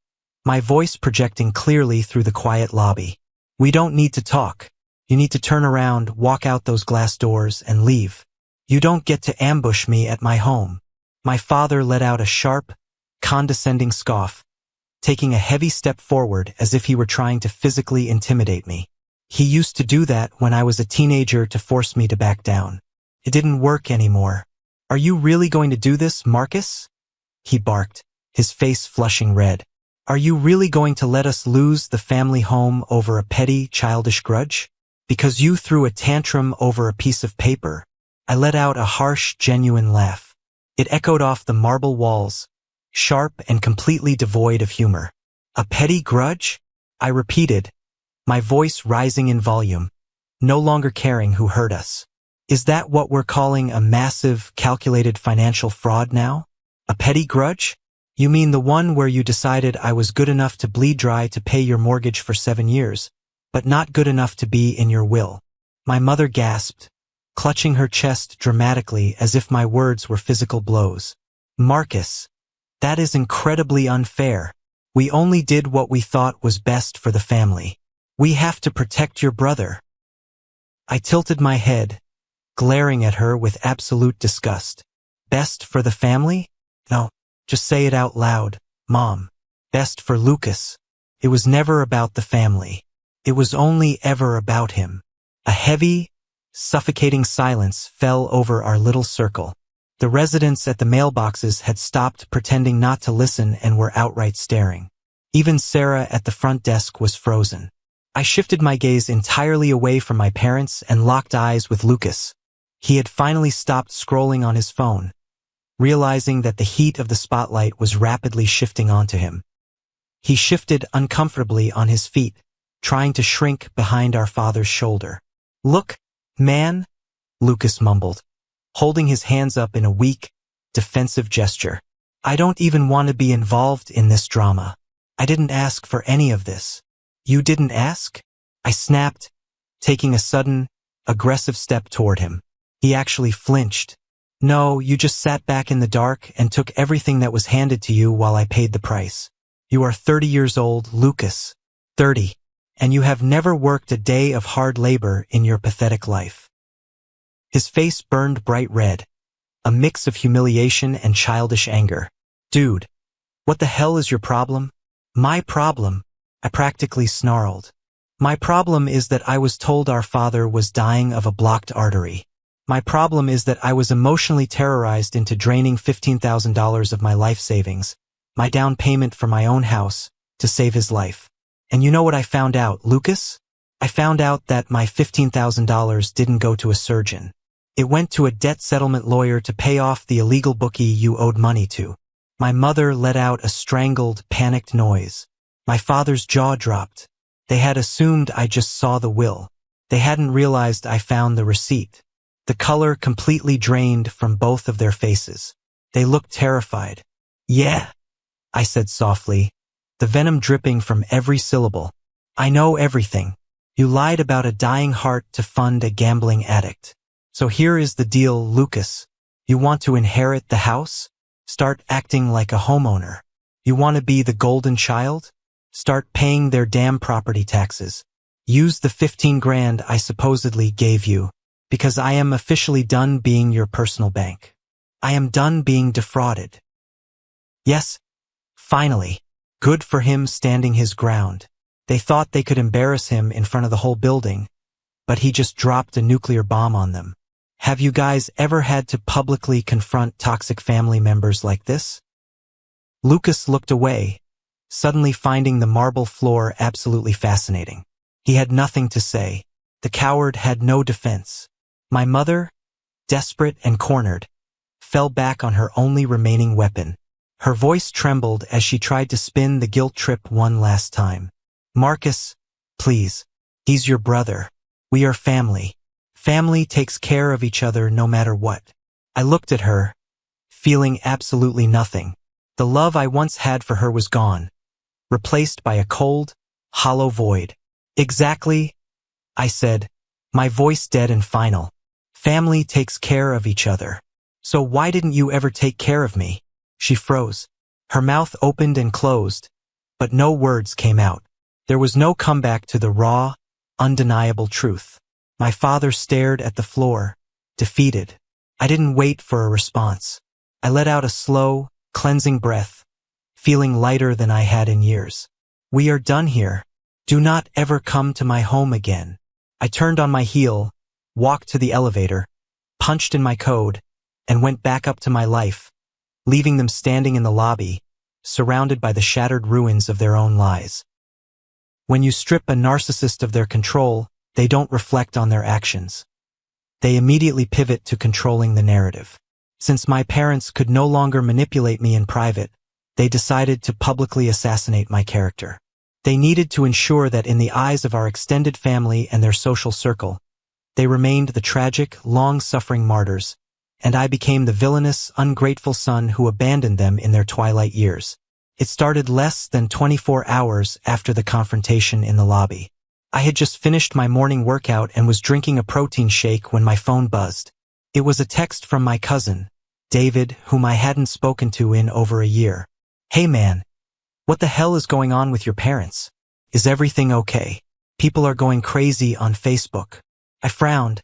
my voice projecting clearly through the quiet lobby. We don't need to talk. You need to turn around, walk out those glass doors, and leave. You don't get to ambush me at my home. My father let out a sharp, condescending scoff, taking a heavy step forward as if he were trying to physically intimidate me. He used to do that when I was a teenager to force me to back down. It didn't work anymore. Are you really going to do this, Marcus? He barked, his face flushing red. Are you really going to let us lose the family home over a petty, childish grudge? Because you threw a tantrum over a piece of paper, I let out a harsh, genuine laugh. It echoed off the marble walls, sharp and completely devoid of humor. A petty grudge? I repeated, my voice rising in volume, no longer caring who hurt us. Is that what we're calling a massive, calculated financial fraud now? A petty grudge? You mean the one where you decided I was good enough to bleed dry to pay your mortgage for 7 years, but not good enough to be in your will? My mother gasped, clutching her chest dramatically as if my words were physical blows. Marcus, that is incredibly unfair. We only did what we thought was best for the family. We have to protect your brother. I tilted my head, glaring at her with absolute disgust. Best for the family? No, just say it out loud, Mom. Best for Lucas. It was never about the family. It was only ever about him. A heavy, suffocating silence fell over our little circle. The residents at the mailboxes had stopped pretending not to listen and were outright staring. Even Sarah at the front desk was frozen. I shifted my gaze entirely away from my parents and locked eyes with Lucas. He had finally stopped scrolling on his phone, realizing that the heat of the spotlight was rapidly shifting onto him. He shifted uncomfortably on his feet, trying to shrink behind our father's shoulder. Look, man, Lucas mumbled, holding his hands up in a weak, defensive gesture. I don't even want to be involved in this drama. I didn't ask for any of this. You didn't ask? I snapped, taking a sudden, aggressive step toward him. He actually flinched. No, you just sat back in the dark and took everything that was handed to you while I paid the price. You are 30 years old, Lucas. 30. And you have never worked a day of hard labor in your pathetic life. His face burned bright red, a mix of humiliation and childish anger. Dude, what the hell is your problem? My problem, I practically snarled. My problem is that I was told our father was dying of a blocked artery. My problem is that I was emotionally terrorized into draining $15,000 of my life savings, my down payment for my own house, to save his life. And you know what I found out, Lucas? I found out that my $15,000 didn't go to a surgeon. It went to a debt settlement lawyer to pay off the illegal bookie you owed money to. My mother let out a strangled, panicked noise. My father's jaw dropped. They had assumed I just saw the will. They hadn't realized I found the receipt. The color completely drained from both of their faces. They looked terrified. Yeah, I said softly, the venom dripping from every syllable. I know everything. You lied about a dying heart to fund a gambling addict. So here is the deal, Lucas. You want to inherit the house? Start acting like a homeowner. You want to be the golden child? Start paying their damn property taxes. Use the 15 grand I supposedly gave you, because I am officially done being your personal bank. I am done being defrauded. Yes, finally. Good for him standing his ground. They thought they could embarrass him in front of the whole building, but he just dropped a nuclear bomb on them. Have you guys ever had to publicly confront toxic family members like this? Lucas looked away, suddenly finding the marble floor absolutely fascinating. He had nothing to say. The coward had no defense. My mother, desperate and cornered, fell back on her only remaining weapon. Her voice trembled as she tried to spin the guilt trip one last time. Marcus, please. He's your brother. We are family. Family takes care of each other no matter what. I looked at her, feeling absolutely nothing. The love I once had for her was gone, replaced by a cold, hollow void. Exactly, I said, my voice dead and final. Family takes care of each other. So why didn't you ever take care of me? She froze. Her mouth opened and closed, but no words came out. There was no comeback to the raw, undeniable truth. My father stared at the floor, defeated. I didn't wait for a response. I let out a slow, cleansing breath, feeling lighter than I had in years. We are done here. Do not ever come to my home again. I turned on my heel, walked to the elevator, punched in my code, and went back up to my life, leaving them standing in the lobby, surrounded by the shattered ruins of their own lies. When you strip a narcissist of their control, they don't reflect on their actions. they immediately pivot to controlling the narrative. Since my parents could no longer manipulate me in private, they decided to publicly assassinate my character. They needed to ensure that in the eyes of our extended family and their social circle, they remained the tragic, long-suffering martyrs, and I became the villainous, ungrateful son who abandoned them in their twilight years. It started less than 24 hours after the confrontation in the lobby. I had just finished my morning workout and was drinking a protein shake when my phone buzzed. It was a text from my cousin, David, whom I hadn't spoken to in over a year. "Hey man, what the hell is going on with your parents? Is everything okay? People are going crazy on Facebook." I frowned,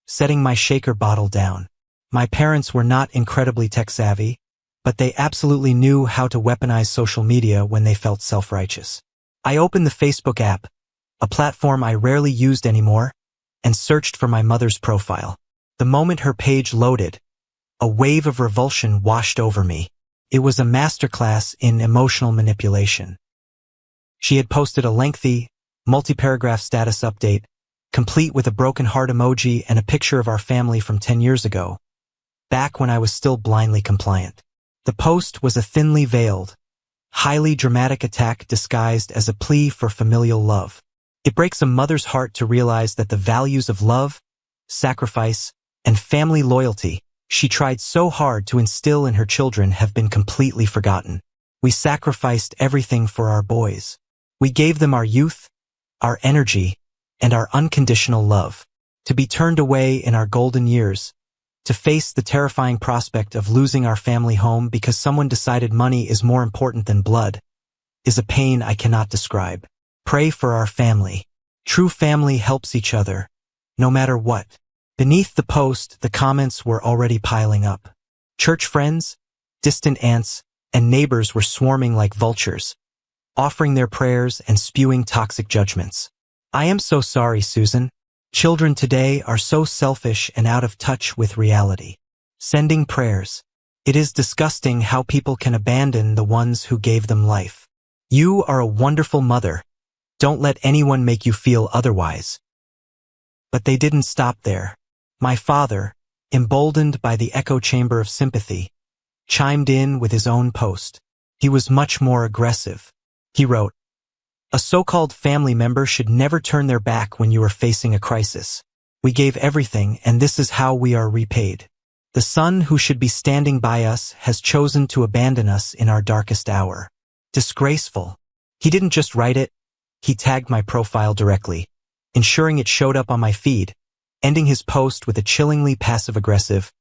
setting my shaker bottle down. My parents were not incredibly tech-savvy, but they absolutely knew how to weaponize social media when they felt self-righteous. I opened the Facebook app, a platform I rarely used anymore, and searched for my mother's profile. The moment her page loaded, a wave of revulsion washed over me. It was a masterclass in emotional manipulation. She had posted a lengthy, multi-paragraph status update, complete with a broken heart emoji and a picture of our family from 10 years ago, back when I was still blindly compliant. The post was a thinly veiled, highly dramatic attack disguised as a plea for familial love. It breaks a mother's heart to realize that the values of love, sacrifice, and family loyalty she tried so hard to instill in her children have been completely forgotten. We sacrificed everything for our boys. We gave them our youth, our energy, and our unconditional love. To be turned away in our golden years, to face the terrifying prospect of losing our family home because someone decided money is more important than blood, is a pain I cannot describe. Pray for our family. True family helps each other, no matter what. Beneath the post, the comments were already piling up. Church friends, distant aunts, and neighbors were swarming like vultures, offering their prayers and spewing toxic judgments. "I am so sorry, Susan. Children today are so selfish and out of touch with reality." Sending prayers. "It is disgusting how people can abandon the ones who gave them life. You are a wonderful mother. Don't let anyone make you feel otherwise." But they didn't stop there. My father, emboldened by the echo chamber of sympathy, chimed in with his own post. He was much more aggressive. He wrote, "A so-called family member should never turn their back when you are facing a crisis. We gave everything, and this is how we are repaid. The son who should be standing by us has chosen to abandon us in our darkest hour. Disgraceful." He didn't just write it, he tagged my profile directly, ensuring it showed up on my feed, ending his post with a chillingly passive-aggressive,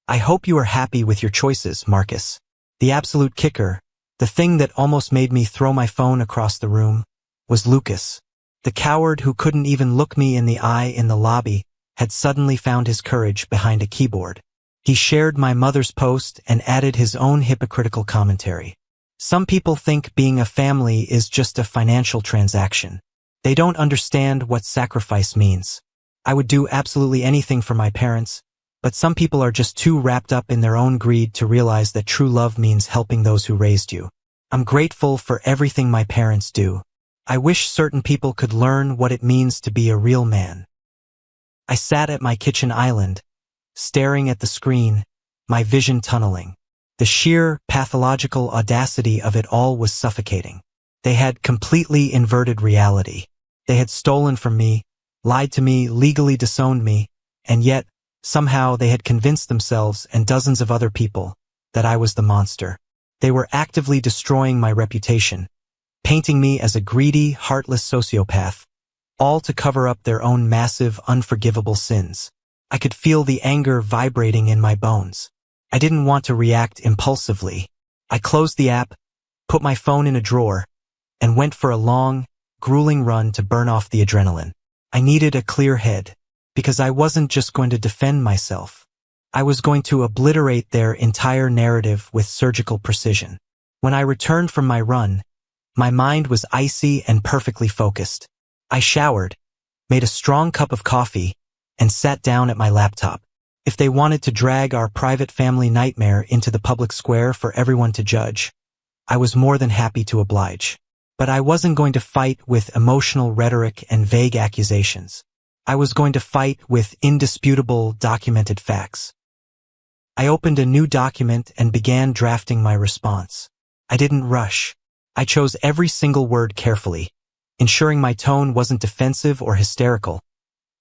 "I hope you are happy with your choices, Marcus." The absolute kicker, the thing that almost made me throw my phone across the room, was Lucas. The coward who couldn't even look me in the eye in the lobby had suddenly found his courage behind a keyboard. He shared my mother's post and added his own hypocritical commentary. "Some people think being a family is just a financial transaction. They don't understand what sacrifice means. I would do absolutely anything for my parents, but some people are just too wrapped up in their own greed to realize that true love means helping those who raised you. I'm grateful for everything my parents do. I wish certain people could learn what it means to be a real man." I sat at my kitchen island, staring at the screen, my vision tunneling. The sheer, pathological audacity of it all was suffocating. They had completely inverted reality. They had stolen from me, lied to me, legally disowned me, and yet, somehow they had convinced themselves and dozens of other people that I was the monster. They were actively destroying my reputation, painting me as a greedy, heartless sociopath, all to cover up their own massive, unforgivable sins. I could feel the anger vibrating in my bones. I didn't want to react impulsively. I closed the app, put my phone in a drawer, and went for a long, grueling run to burn off the adrenaline. I needed a clear head, because I wasn't just going to defend myself. I was going to obliterate their entire narrative with surgical precision. When I returned from my run, my mind was icy and perfectly focused. I showered, made a strong cup of coffee, and sat down at my laptop. If they wanted to drag our private family nightmare into the public square for everyone to judge, I was more than happy to oblige. But I wasn't going to fight with emotional rhetoric and vague accusations. I was going to fight with indisputable, documented facts. I opened a new document and began drafting my response. I didn't rush. I chose every single word carefully, ensuring my tone wasn't defensive or hysterical,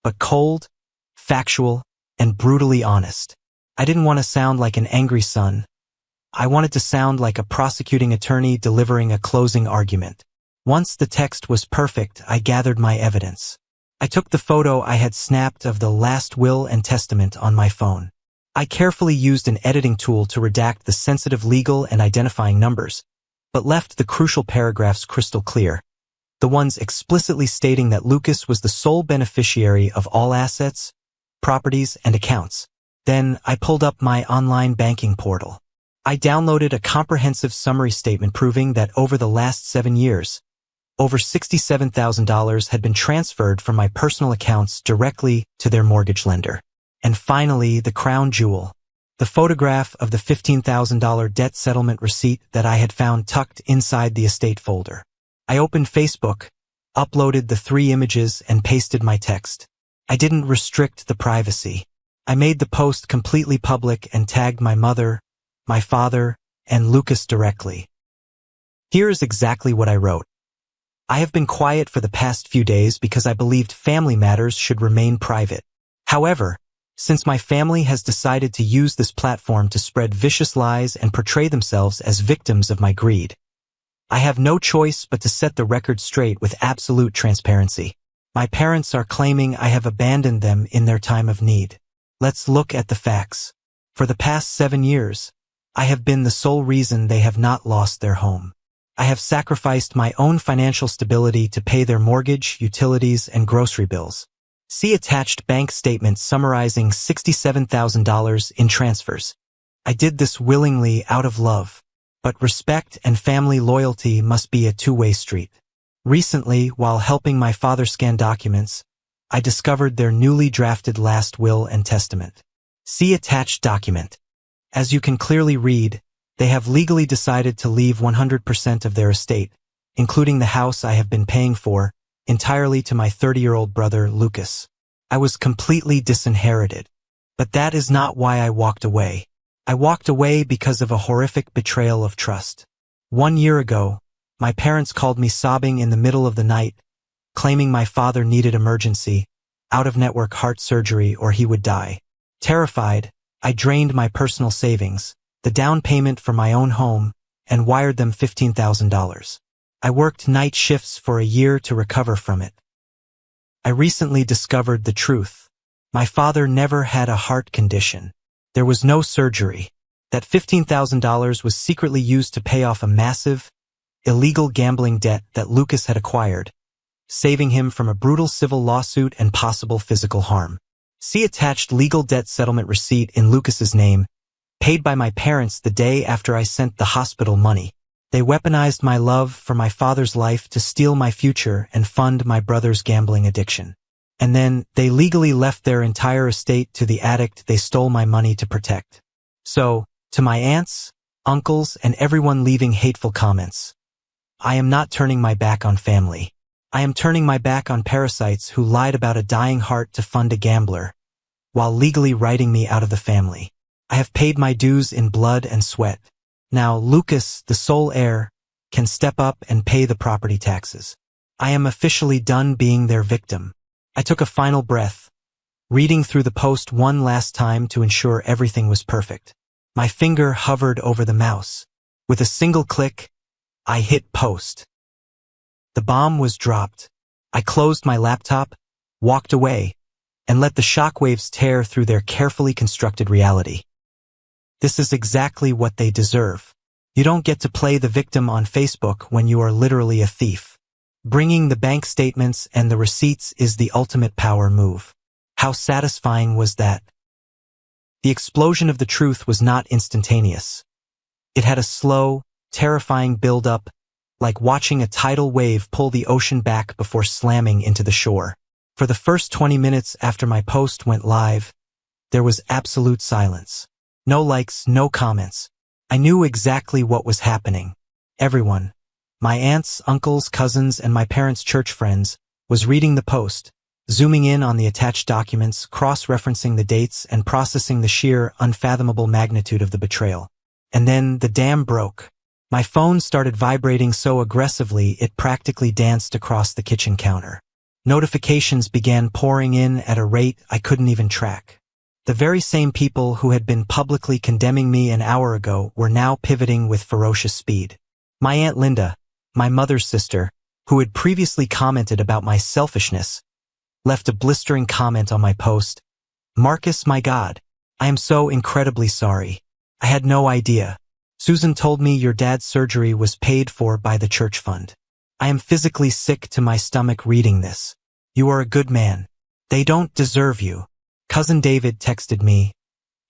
but cold, factual, and brutally honest. I didn't want to sound like an angry son. I wanted to sound like a prosecuting attorney delivering a closing argument. Once the text was perfect, I gathered my evidence. I took the photo I had snapped of the last will and testament on my phone. I carefully used an editing tool to redact the sensitive legal and identifying numbers, but left the crucial paragraphs crystal clear, the ones explicitly stating that Lucas was the sole beneficiary of all assets, properties, and accounts. Then I pulled up my online banking portal. I downloaded a comprehensive summary statement proving that over the last 7 years, over $67,000 had been transferred from my personal accounts directly to their mortgage lender. And finally, the crown jewel, the photograph of the $15,000 debt settlement receipt that I had found tucked inside the estate folder. I opened Facebook, uploaded the 3 images, and pasted my text. I didn't restrict the privacy. I made the post completely public and tagged my mother, my father, and Lucas directly. Here is exactly what I wrote. I have been quiet for the past few days because I believed family matters should remain private. However, since my family has decided to use this platform to spread vicious lies and portray themselves as victims of my greed, I have no choice but to set the record straight with absolute transparency. My parents are claiming I have abandoned them in their time of need. Let's look at the facts. For the past 7 years, I have been the sole reason they have not lost their home. I have sacrificed my own financial stability to pay their mortgage, utilities, and grocery bills. See attached bank statement summarizing $67,000 in transfers. I did this willingly out of love, but respect and family loyalty must be a two-way street. Recently, while helping my father scan documents, I discovered their newly drafted last will and testament. See attached document. As you can clearly read, they have legally decided to leave 100% of their estate, including the house I have been paying for, entirely to my 30-year-old brother, Lucas. I was completely disinherited. But that is not why I walked away. I walked away because of a horrific betrayal of trust. 1 year ago, my parents called me sobbing in the middle of the night, claiming my father needed emergency, out-of-network heart surgery or he would die. Terrified, I drained my personal savings, the down payment for my own home, and wired them $15,000. I worked night shifts for a year to recover from it. I recently discovered the truth. My father never had a heart condition. There was no surgery. That $15,000 was secretly used to pay off a massive, illegal gambling debt that Lucas had acquired, saving him from a brutal civil lawsuit and possible physical harm. See attached legal debt settlement receipt in Lucas's name, paid by my parents the day after I sent the hospital money. They weaponized my love for my father's life to steal my future and fund my brother's gambling addiction. And then, they legally left their entire estate to the addict they stole my money to protect. So, to my aunts, uncles, and everyone leaving hateful comments, I am not turning my back on family. I am turning my back on parasites who lied about a dying heart to fund a gambler, while legally writing me out of the family. I have paid my dues in blood and sweat. Now Lucas, the sole heir, can step up and pay the property taxes. I am officially done being their victim. I took a final breath, reading through the post one last time to ensure everything was perfect. My finger hovered over the mouse. With a single click, I hit post. The bomb was dropped. I closed my laptop, walked away, and let the shockwaves tear through their carefully constructed reality. This is exactly what they deserve. You don't get to play the victim on Facebook when you are literally a thief. Bringing the bank statements and the receipts is the ultimate power move. How satisfying was that? The explosion of the truth was not instantaneous. It had a slow, terrifying build-up, like watching a tidal wave pull the ocean back before slamming into the shore. For the first 20 minutes after my post went live, there was absolute silence. No likes, no comments. I knew exactly what was happening. Everyone, my aunts, uncles, cousins, and my parents' church friends, was reading the post, zooming in on the attached documents, cross-referencing the dates, and processing the sheer, unfathomable magnitude of the betrayal. And then the dam broke. My phone started vibrating so aggressively it practically danced across the kitchen counter. Notifications began pouring in at a rate I couldn't even track. The very same people who had been publicly condemning me an hour ago were now pivoting with ferocious speed. My Aunt Linda, my mother's sister, who had previously commented about my selfishness, left a blistering comment on my post. "Marcus, my God, I am so incredibly sorry. I had no idea. Susan told me your dad's surgery was paid for by the church fund. I am physically sick to my stomach reading this. You are a good man. They don't deserve you." Cousin David texted me,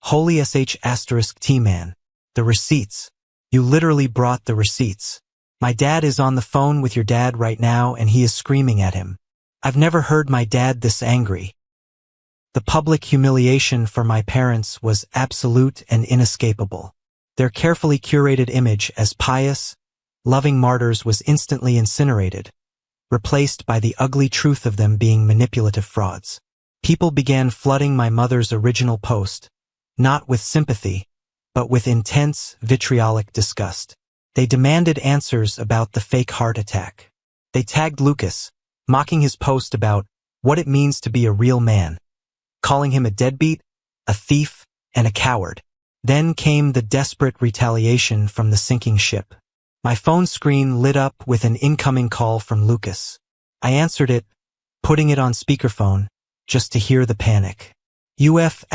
"Holy sh*T man. The receipts. You literally brought the receipts. My dad is on the phone with your dad right now and he is screaming at him. I've never heard my dad this angry." The public humiliation for my parents was absolute and inescapable. Their carefully curated image as pious, loving martyrs was instantly incinerated, replaced by the ugly truth of them being manipulative frauds. People began flooding my mother's original post, not with sympathy, but with intense, vitriolic disgust. They demanded answers about the fake heart attack. They tagged Lucas, mocking his post about what it means to be a real man, calling him a deadbeat, a thief, and a coward. Then came the desperate retaliation from the sinking ship. My phone screen lit up with an incoming call from Lucas. I answered it, putting it on speakerphone, just to hear the panic. "UF ****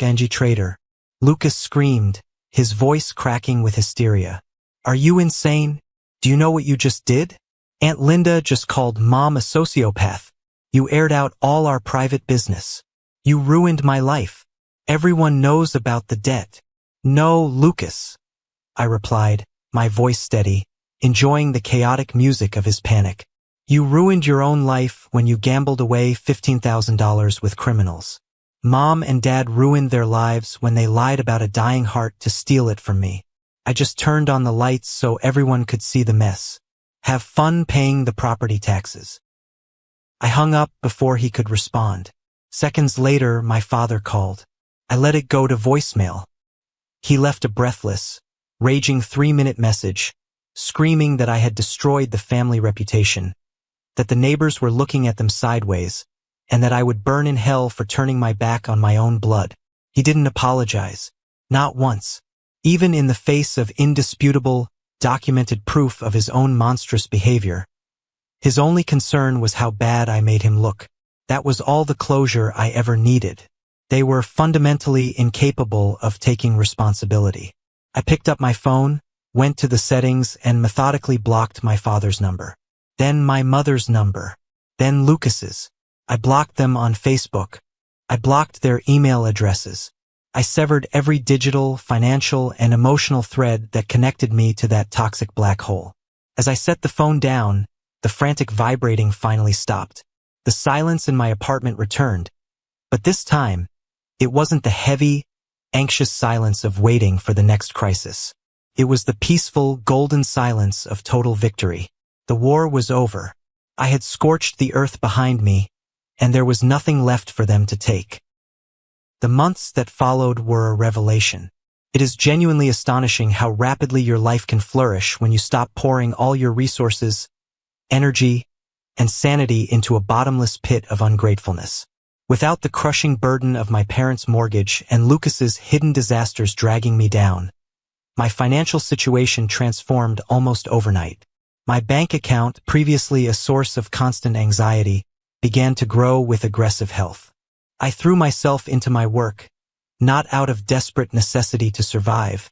Angie traitor," Lucas screamed, his voice cracking with hysteria. "Are you insane? Do you know what you just did? Aunt Linda just called Mom a sociopath. You aired out all our private business. You ruined my life. Everyone knows about the debt." "No, Lucas," I replied, my voice steady, enjoying the chaotic music of his panic. "You ruined your own life when you gambled away $15,000 with criminals. Mom and Dad ruined their lives when they lied about a dying heart to steal it from me. I just turned on the lights so everyone could see the mess. Have fun paying the property taxes." I hung up before he could respond. Seconds later, my father called. I let it go to voicemail. He left a breathless, raging 3-minute message, screaming that I had destroyed the family reputation, that the neighbors were looking at them sideways, and that I would burn in hell for turning my back on my own blood. He didn't apologize. Not once. Even in the face of indisputable, documented proof of his own monstrous behavior. His only concern was how bad I made him look. That was all the closure I ever needed. They were fundamentally incapable of taking responsibility. I picked up my phone, went to the settings, and methodically blocked my father's number. Then my mother's number. Then Lucas's. I blocked them on Facebook. I blocked their email addresses. I severed every digital, financial, and emotional thread that connected me to that toxic black hole. As I set the phone down, the frantic vibrating finally stopped. The silence in my apartment returned. But this time, it wasn't the heavy, anxious silence of waiting for the next crisis. It was the peaceful, golden silence of total victory. The war was over. I had scorched the earth behind me, and there was nothing left for them to take. The months that followed were a revelation. It is genuinely astonishing how rapidly your life can flourish when you stop pouring all your resources, energy, and sanity into a bottomless pit of ungratefulness. Without the crushing burden of my parents' mortgage and Lucas's hidden disasters dragging me down, my financial situation transformed almost overnight. My bank account, previously a source of constant anxiety, began to grow with aggressive health. I threw myself into my work, not out of desperate necessity to survive,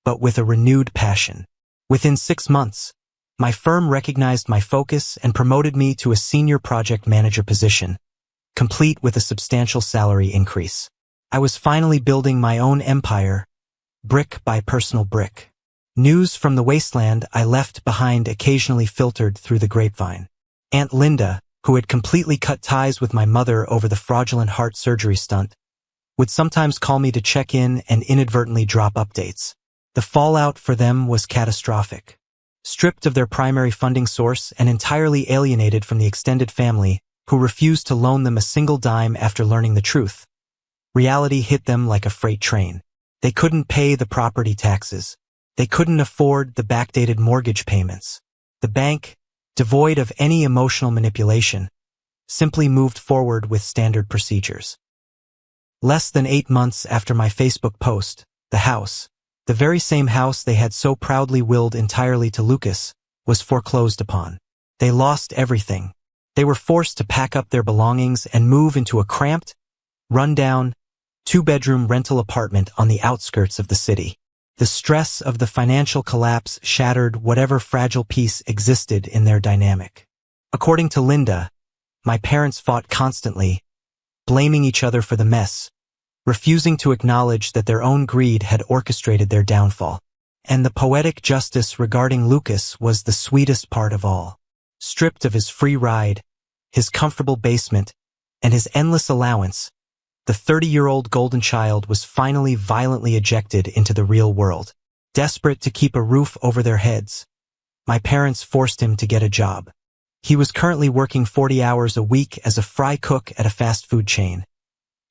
but with a renewed passion. Within 6 months, my firm recognized my focus and promoted me to a senior project manager position, complete with a substantial salary increase. I was finally building my own empire, brick by personal brick. News from the wasteland I left behind occasionally filtered through the grapevine. Aunt Linda, who had completely cut ties with my mother over the fraudulent heart surgery stunt, would sometimes call me to check in and inadvertently drop updates. The fallout for them was catastrophic. Stripped of their primary funding source and entirely alienated from the extended family, who refused to loan them a single dime after learning the truth. Reality hit them like a freight train. They couldn't pay the property taxes. They couldn't afford the backdated mortgage payments. The bank, devoid of any emotional manipulation, simply moved forward with standard procedures. Less than 8 months after my Facebook post, the house, the very same house they had so proudly willed entirely to Lucas, was foreclosed upon. They lost everything. They were forced to pack up their belongings and move into a cramped, run-down, 2-bedroom rental apartment on the outskirts of the city. The stress of the financial collapse shattered whatever fragile piece existed in their dynamic. According to Linda, my parents fought constantly, blaming each other for the mess, refusing to acknowledge that their own greed had orchestrated their downfall. And the poetic justice regarding Lucas was the sweetest part of all. Stripped of his free ride, his comfortable basement, and his endless allowance, the 30-year-old golden child was finally violently ejected into the real world. Desperate to keep a roof over their heads, my parents forced him to get a job. He was currently working 40 hours a week as a fry cook at a fast food chain,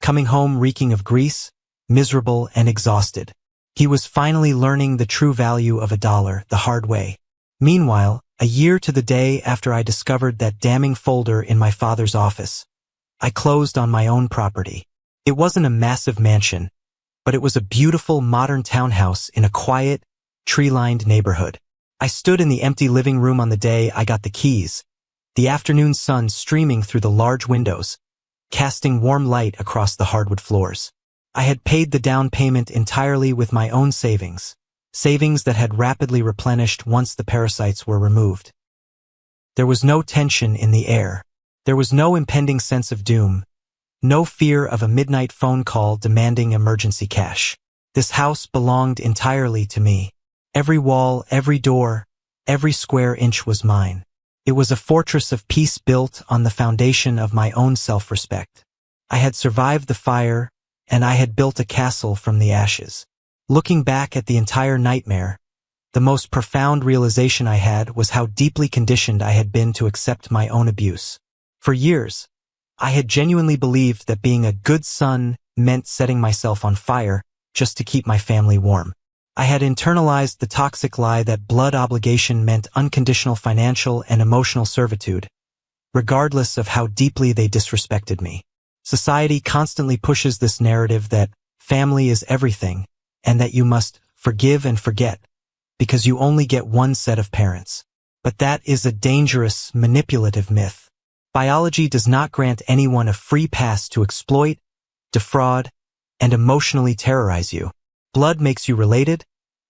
coming home reeking of grease, miserable and exhausted. He was finally learning the true value of $1 the hard way. Meanwhile, a year to the day after I discovered that damning folder in my father's office, I closed on my own property. It wasn't a massive mansion, but it was a beautiful modern townhouse in a quiet, tree-lined neighborhood. I stood in the empty living room on the day I got the keys, the afternoon sun streaming through the large windows, casting warm light across the hardwood floors. I had paid the down payment entirely with my own savings that had rapidly replenished once the parasites were removed. There was no tension in the air. There was no impending sense of doom, no fear of a midnight phone call demanding emergency cash. This house belonged entirely to me. Every wall, every door, every square inch was mine. It was a fortress of peace built on the foundation of my own self-respect. I had survived the fire, and I had built a castle from the ashes. Looking back at the entire nightmare, the most profound realization I had was how deeply conditioned I had been to accept my own abuse. For years, I had genuinely believed that being a good son meant setting myself on fire just to keep my family warm. I had internalized the toxic lie that blood obligation meant unconditional financial and emotional servitude, regardless of how deeply they disrespected me. Society constantly pushes this narrative that family is everything and that you must forgive and forget because you only get one set of parents. But that is a dangerous, manipulative myth. Biology does not grant anyone a free pass to exploit, defraud, and emotionally terrorize you. Blood makes you related,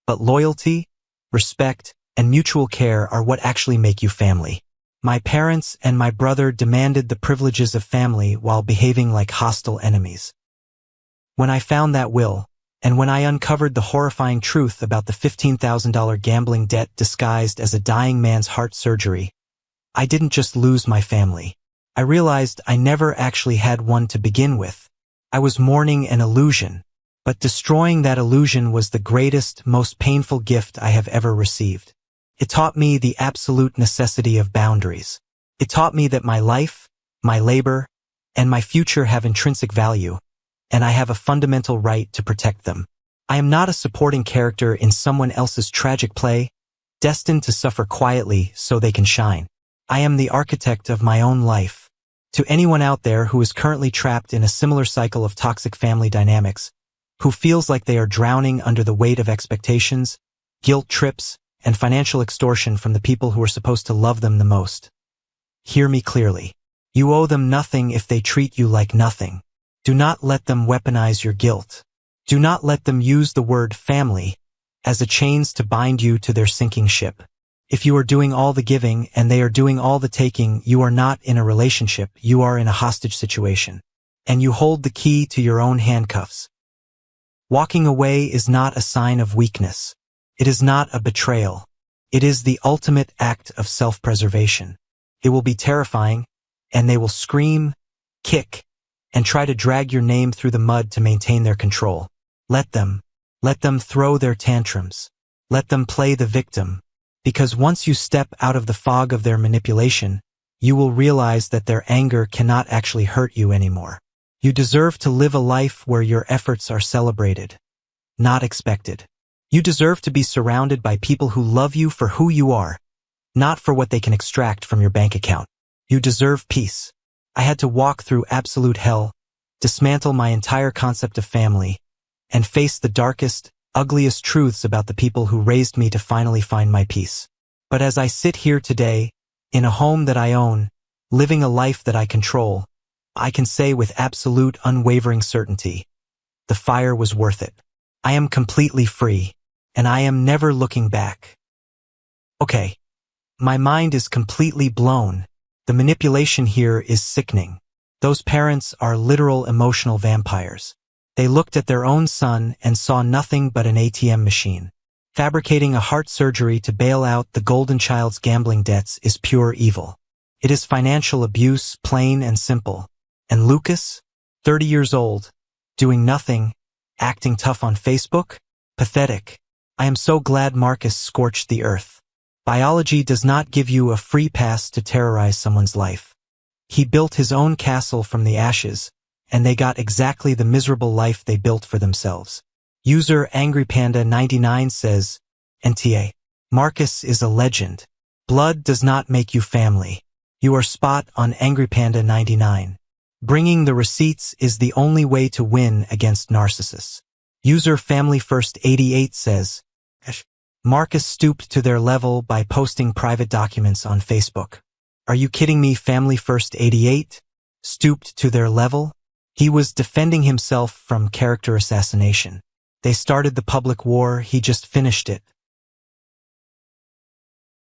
but loyalty, respect, and mutual care are what actually make you family. My parents and my brother demanded the privileges of family while behaving like hostile enemies. When I found that will, and when I uncovered the horrifying truth about the $15,000 gambling debt disguised as a dying man's heart surgery, I didn't just lose my family. I realized I never actually had one to begin with. I was mourning an illusion, but destroying that illusion was the greatest, most painful gift I have ever received. It taught me the absolute necessity of boundaries. It taught me that my life, my labor, and my future have intrinsic value, and I have a fundamental right to protect them. I am not a supporting character in someone else's tragic play, destined to suffer quietly so they can shine. I am the architect of my own life. To anyone out there who is currently trapped in a similar cycle of toxic family dynamics, who feels like they are drowning under the weight of expectations, guilt trips, and financial extortion from the people who are supposed to love them the most, hear me clearly. You owe them nothing if they treat you like nothing. Do not let them weaponize your guilt. Do not let them use the word family as a chains to bind you to their sinking ship. If you are doing all the giving and they are doing all the taking, you are not in a relationship, you are in a hostage situation. And you hold the key to your own handcuffs. Walking away is not a sign of weakness. It is not a betrayal. It is the ultimate act of self-preservation. It will be terrifying, and they will scream, kick, and try to drag your name through the mud to maintain their control. Let them throw their tantrums. Let them play the victim. Because once you step out of the fog of their manipulation, you will realize that their anger cannot actually hurt you anymore. You deserve to live a life where your efforts are celebrated, not expected. You deserve to be surrounded by people who love you for who you are, not for what they can extract from your bank account. You deserve peace. I had to walk through absolute hell, dismantle my entire concept of family, and face the darkest, ugliest truths about the people who raised me to finally find my peace. But as I sit here today, in a home that I own, living a life that I control, I can say with absolute unwavering certainty, the fire was worth it. I am completely free, and I am never looking back. Okay, my mind is completely blown. The manipulation here is sickening. Those parents are literal emotional vampires. They looked at their own son and saw nothing but an ATM machine. Fabricating a heart surgery to bail out the golden child's gambling debts is pure evil. It is financial abuse, plain and simple. And Lucas, 30 years old, doing nothing, acting tough on Facebook? Pathetic. I am so glad Marcus scorched the earth. Biology does not give you a free pass to terrorize someone's life. He built his own castle from the ashes, and they got exactly the miserable life they built for themselves. User AngryPanda99 says, NTA. Marcus is a legend. Blood does not make you family. You are spot on, AngryPanda99. Bringing the receipts is the only way to win against narcissists. User FamilyFirst88 says, Marcus stooped to their level by posting private documents on Facebook. Are you kidding me? FamilyFirst88 stooped to their level? He was defending himself from character assassination. They started the public war, he just finished it.